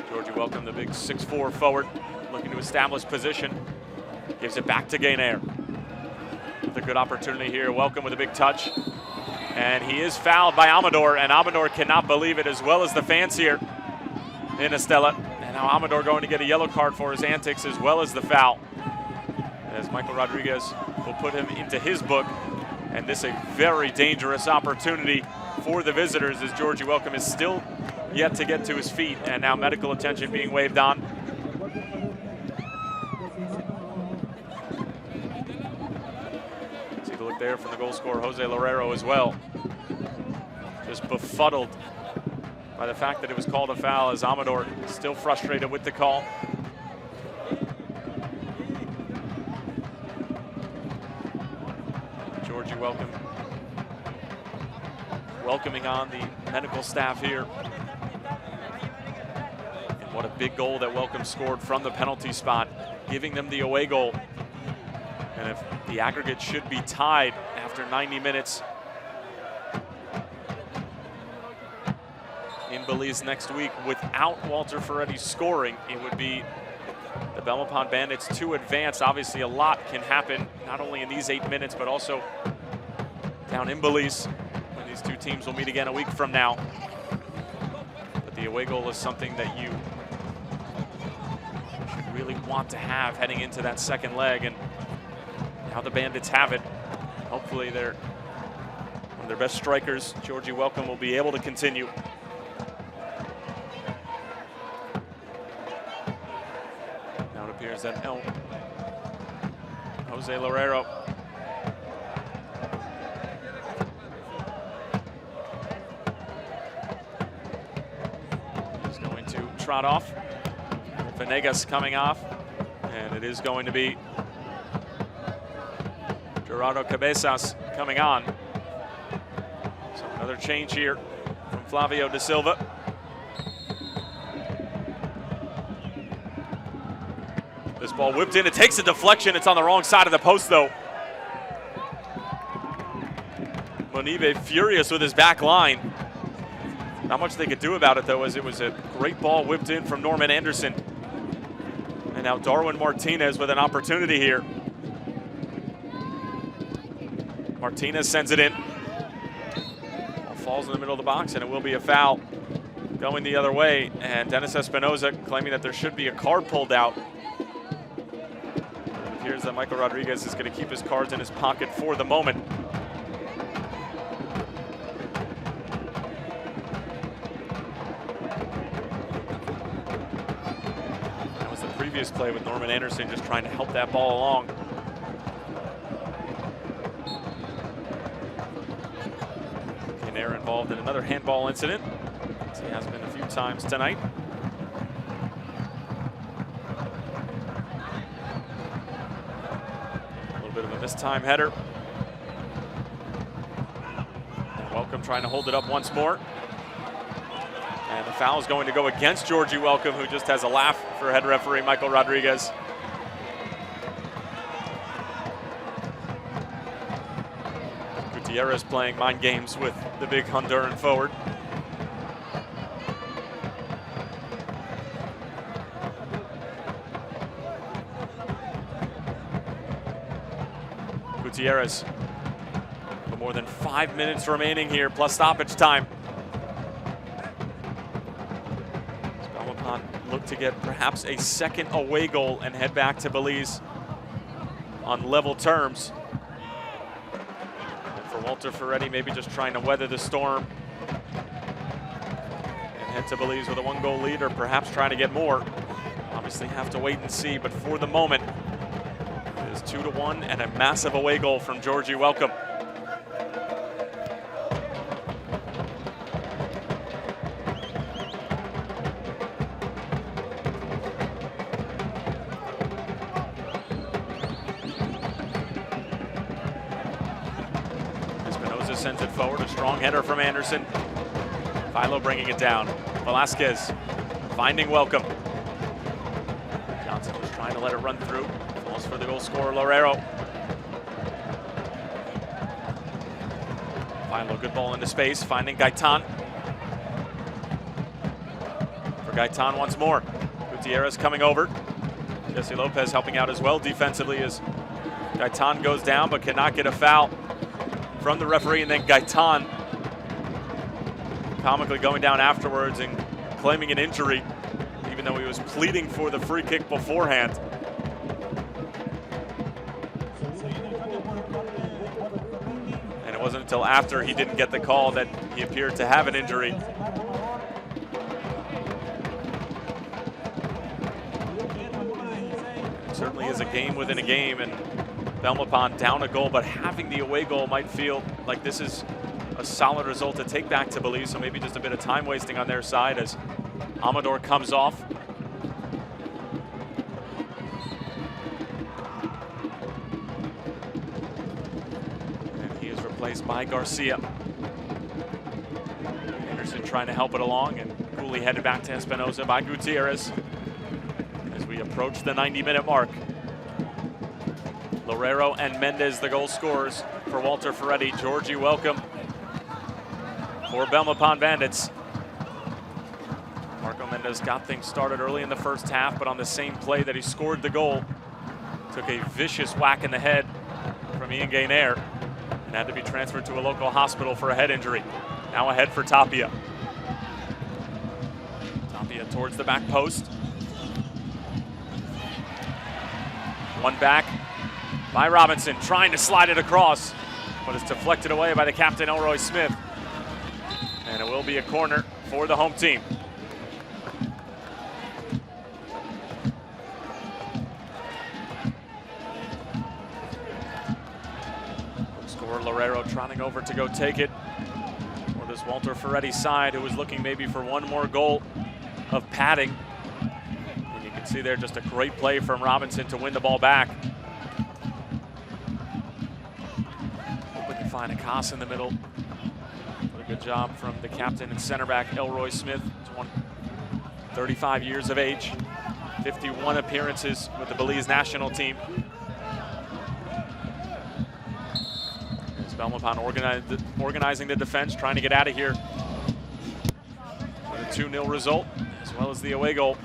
Georgie Welcome, the big 6'4" forward, looking to establish position. Gives it back to Gainair. With a good opportunity here. Welcome with a big touch. And he is fouled by Amador, and Amador cannot believe it, as well as the fans here in Estella. And now Amador going to get a yellow card for his antics, as well as the foul, as Michael Rodriguez will put him into his book. And this a very dangerous opportunity for the visitors, as Georgie Welcome is still yet to get to his feet, and now medical attention being waved on. See the look there from the goal scorer, Jose Lorero, as well. Just befuddled by the fact that it was called a foul, as Amador still frustrated with the call. Georgie Welcome welcoming on the medical staff here. And what a big goal that Welcome scored from the penalty spot, giving them the away goal. And if the aggregate should be tied after 90 minutes in Belize next week without Walter Ferretti scoring, it would be the Belmopan Bandits to advance. Obviously, a lot can happen, not only in these 8 minutes, but also down in Belize. These two teams will meet again a week from now. But the away goal is something that you should really want to have heading into that second leg, and now the Bandits have it. Hopefully one of their best strikers, Georgie Welcome, will be able to continue. Now it appears that Jose Lorero trot off. Venegas coming off, and it is going to be Gerardo Cabezas coming on. So another Another change here from Flavio da Silva. This ball whipped in, it takes a deflection, it's on the wrong side of the post though. Monive furious with his back line. Not much they could do about it though, as it was a great ball whipped in from Norman Anderson. And now Darwin Martinez with an opportunity here. Martinez sends it in. Ball falls in the middle of the box and it will be a foul going the other way. And Dennis Espinoza claiming that there should be a card pulled out. It appears that Michael Rodriguez is going to keep his cards in his pocket for the moment. Previous play with Norman Anderson just trying to help that ball along. Canair involved in another handball incident, as he has been a few times tonight. A little bit of a mistime header. And Welcome trying to hold it up once more. And the foul is going to go against Georgie Welcome, who just has a laugh for head referee Michael Rodriguez. Gutierrez playing mind games with the big Honduran forward. Gutierrez, with more than 5 minutes remaining here, plus stoppage time. Look to get perhaps a second away goal and head back to Belize on level terms. And for Walter Ferretti, maybe just trying to weather the storm and head to Belize with a 1-goal lead, or perhaps trying to get more. Obviously have to wait and see, but for the moment, it is 2-1 and a massive away goal from Georgie Welcome. Sends it forward, a strong header from Anderson. Philo bringing it down. Velasquez finding Welcome. Johnson was trying to let it run through. Falls for the goal scorer, Lorero. Philo, good ball into space, finding Gaitan. For Gaitan once more. Gutierrez coming over. Jesse Lopez helping out as well defensively as Gaitan goes down but cannot get a foul from the referee, and then Gaitan comically going down afterwards and claiming an injury, even though he was pleading for the free kick beforehand. And it wasn't until after he didn't get the call that he appeared to have an injury. It certainly is a game within a game, and Belmopan down a goal, but having the away goal might feel like this is a solid result to take back to Belize, so maybe just a bit of time wasting on their side as Amador comes off. And he is replaced by Garcia. Anderson trying to help it along, and coolly headed back to Espinoza by Gutierrez as we approach the 90-minute mark. Lorero and Mendes, the goal scorers for Walter Ferretti. Georgie Welcome for Belmopan Bandits. Marco Mendes got things started early in the first half, but on the same play that he scored the goal, took a vicious whack in the head from Ian Gainer and had to be transferred to a local hospital for a head injury. Now ahead for Tapia. Tapia towards the back post. One back by Robinson, trying to slide it across, but it's deflected away by the captain, Elroy Smith. And it will be a corner for the home team. Scorer Lorero trotting over to go take it for this Walter Ferretti side, who was looking maybe for one more goal of padding. And you can see there just a great play from Robinson to win the ball back. Find a Cas in the middle. But Good job from the captain and center back, Elroy Smith, 35 years of age, 51 appearances with the Belize national team. As Belmopan organizing the defense, trying to get out of here with a 2-0 result, as well as the away goal.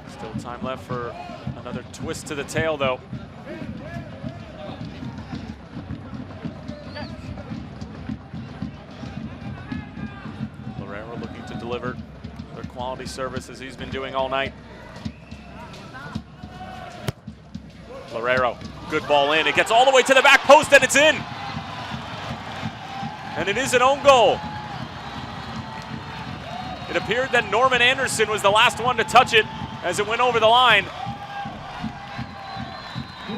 Still time left for another twist to the tail, though. Delivered their quality service as he's been doing all night. Loureiro, good ball in. It gets all the way to the back post and it's in. And it is an own goal. It appeared that Norman Anderson was the last one to touch it as it went over the line.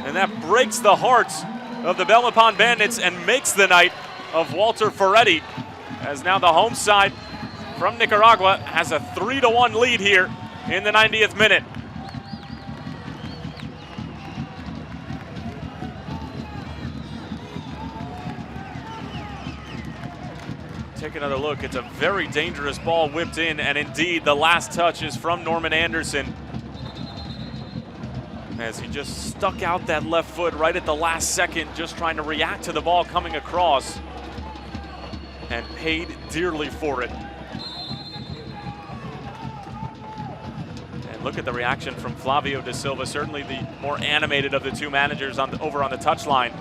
And that breaks the hearts of the Belmopan Bandits and makes the night of Walter Ferretti, as now the home side from Nicaragua has a 3-1 lead here in the 90th minute. Take another look. It's a very dangerous ball whipped in, and indeed the last touch is from Norman Anderson, as he just stuck out that left foot right at the last second, just trying to react to the ball coming across, and paid dearly for it. Look at the reaction from Flavio da Silva, certainly the more animated of the two managers over on the touchline.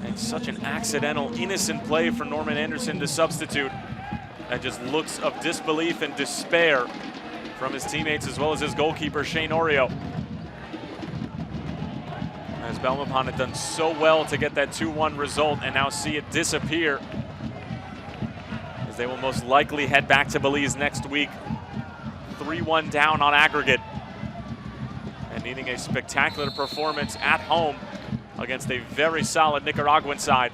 And such an accidental, innocent play for Norman Anderson to substitute. And just looks of disbelief and despair from his teammates as well as his goalkeeper, Shane Orio. As Belmopan had done so well to get that 2-1 result and now see it disappear, as they will most likely head back to Belize next week. 3-1 down on aggregate, and needing a spectacular performance at home against a very solid Nicaraguan side,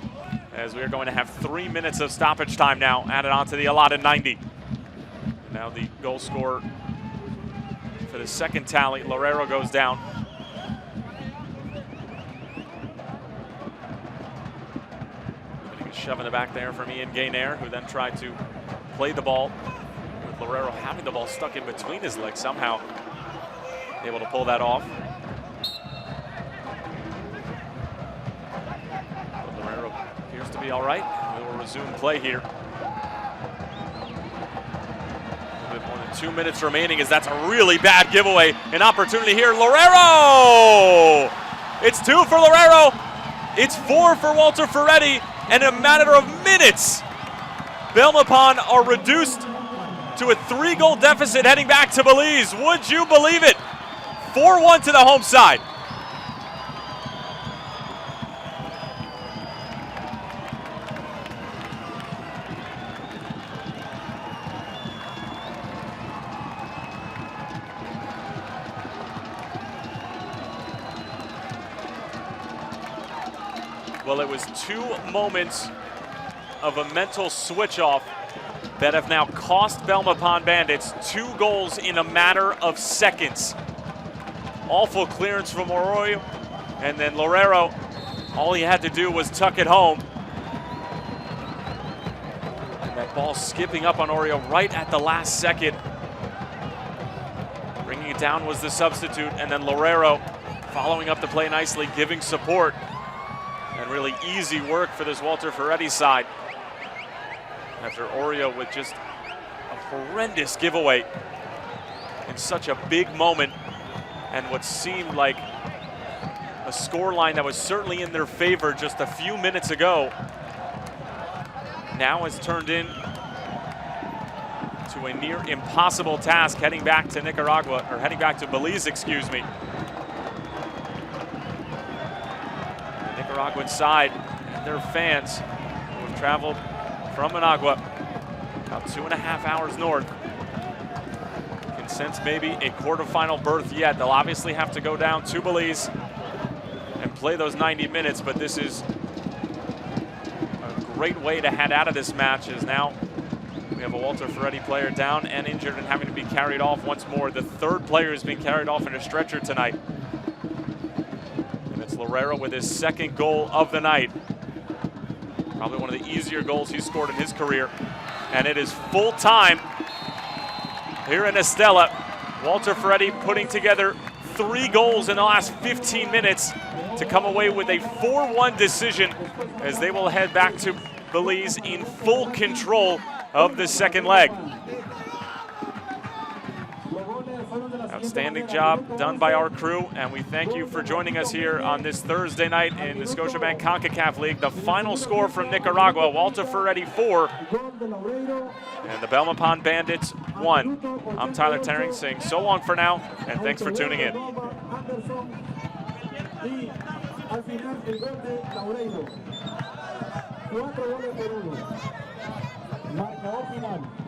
as we are going to have 3 minutes of stoppage time now added on to the allotted 90. Now the goal scorer for the second tally, Loureiro, goes down. Getting a shove in the back there from Ian Gaynor, who then tried to play the ball. Loureiro having the ball stuck in between his legs, somehow able to pull that off. But Loureiro appears to be all right. We will resume play here. With more than 2 minutes remaining, as that's a really bad giveaway. An opportunity here, Loureiro! It's 2 for Loureiro. It's 4 for Walter Ferretti, and in a matter of minutes, Belmopan are reduced to a 3-goal deficit heading back to Belize. Would you believe it? 4-1 to the home side. Well, it was 2 moments of a mental switch off that have now cost Belmopan Bandits 2 goals in a matter of seconds. Awful clearance from Arroyo, and then Loureiro, all he had to do was tuck it home. And that ball skipping up on Arroyo right at the last second. Bringing it down was the substitute, and then Loureiro following up the play nicely, giving support. And really easy work for this Walter Ferretti side, after Oreo with just a horrendous giveaway in such a big moment, and what seemed like a scoreline that was certainly in their favor just a few minutes ago, now has turned in to a near impossible task heading back to Nicaragua, or heading back to Belize, excuse me. The Nicaraguan side and their fans who have traveled from Managua, about 2.5 hours north, can sense maybe a quarterfinal berth yet. They'll obviously have to go down to Belize and play those 90 minutes, but this is a great way to head out of this match, as now we have a Walter Ferretti player down and injured and having to be carried off once more. The third player has been carried off in a stretcher tonight. Florero with his second goal of the night. Probably one of the easier goals he's scored in his career. And it is full time here in Estella. Walter Ferretti putting together 3 goals in the last 15 minutes to come away with a 4-1 decision as they will head back to Belize in full control of the second leg. Outstanding job done by our crew, and we thank you for joining us here on this Thursday night in the Scotiabank Concacaf League. The final score from Nicaragua, Walter Ferretti 4, and the Belmopan Bandits 1. I'm Tyler Tering saying so long for now, and thanks for tuning in. Al final el gol de Laureiro. 4 goles por 1. Marcador final.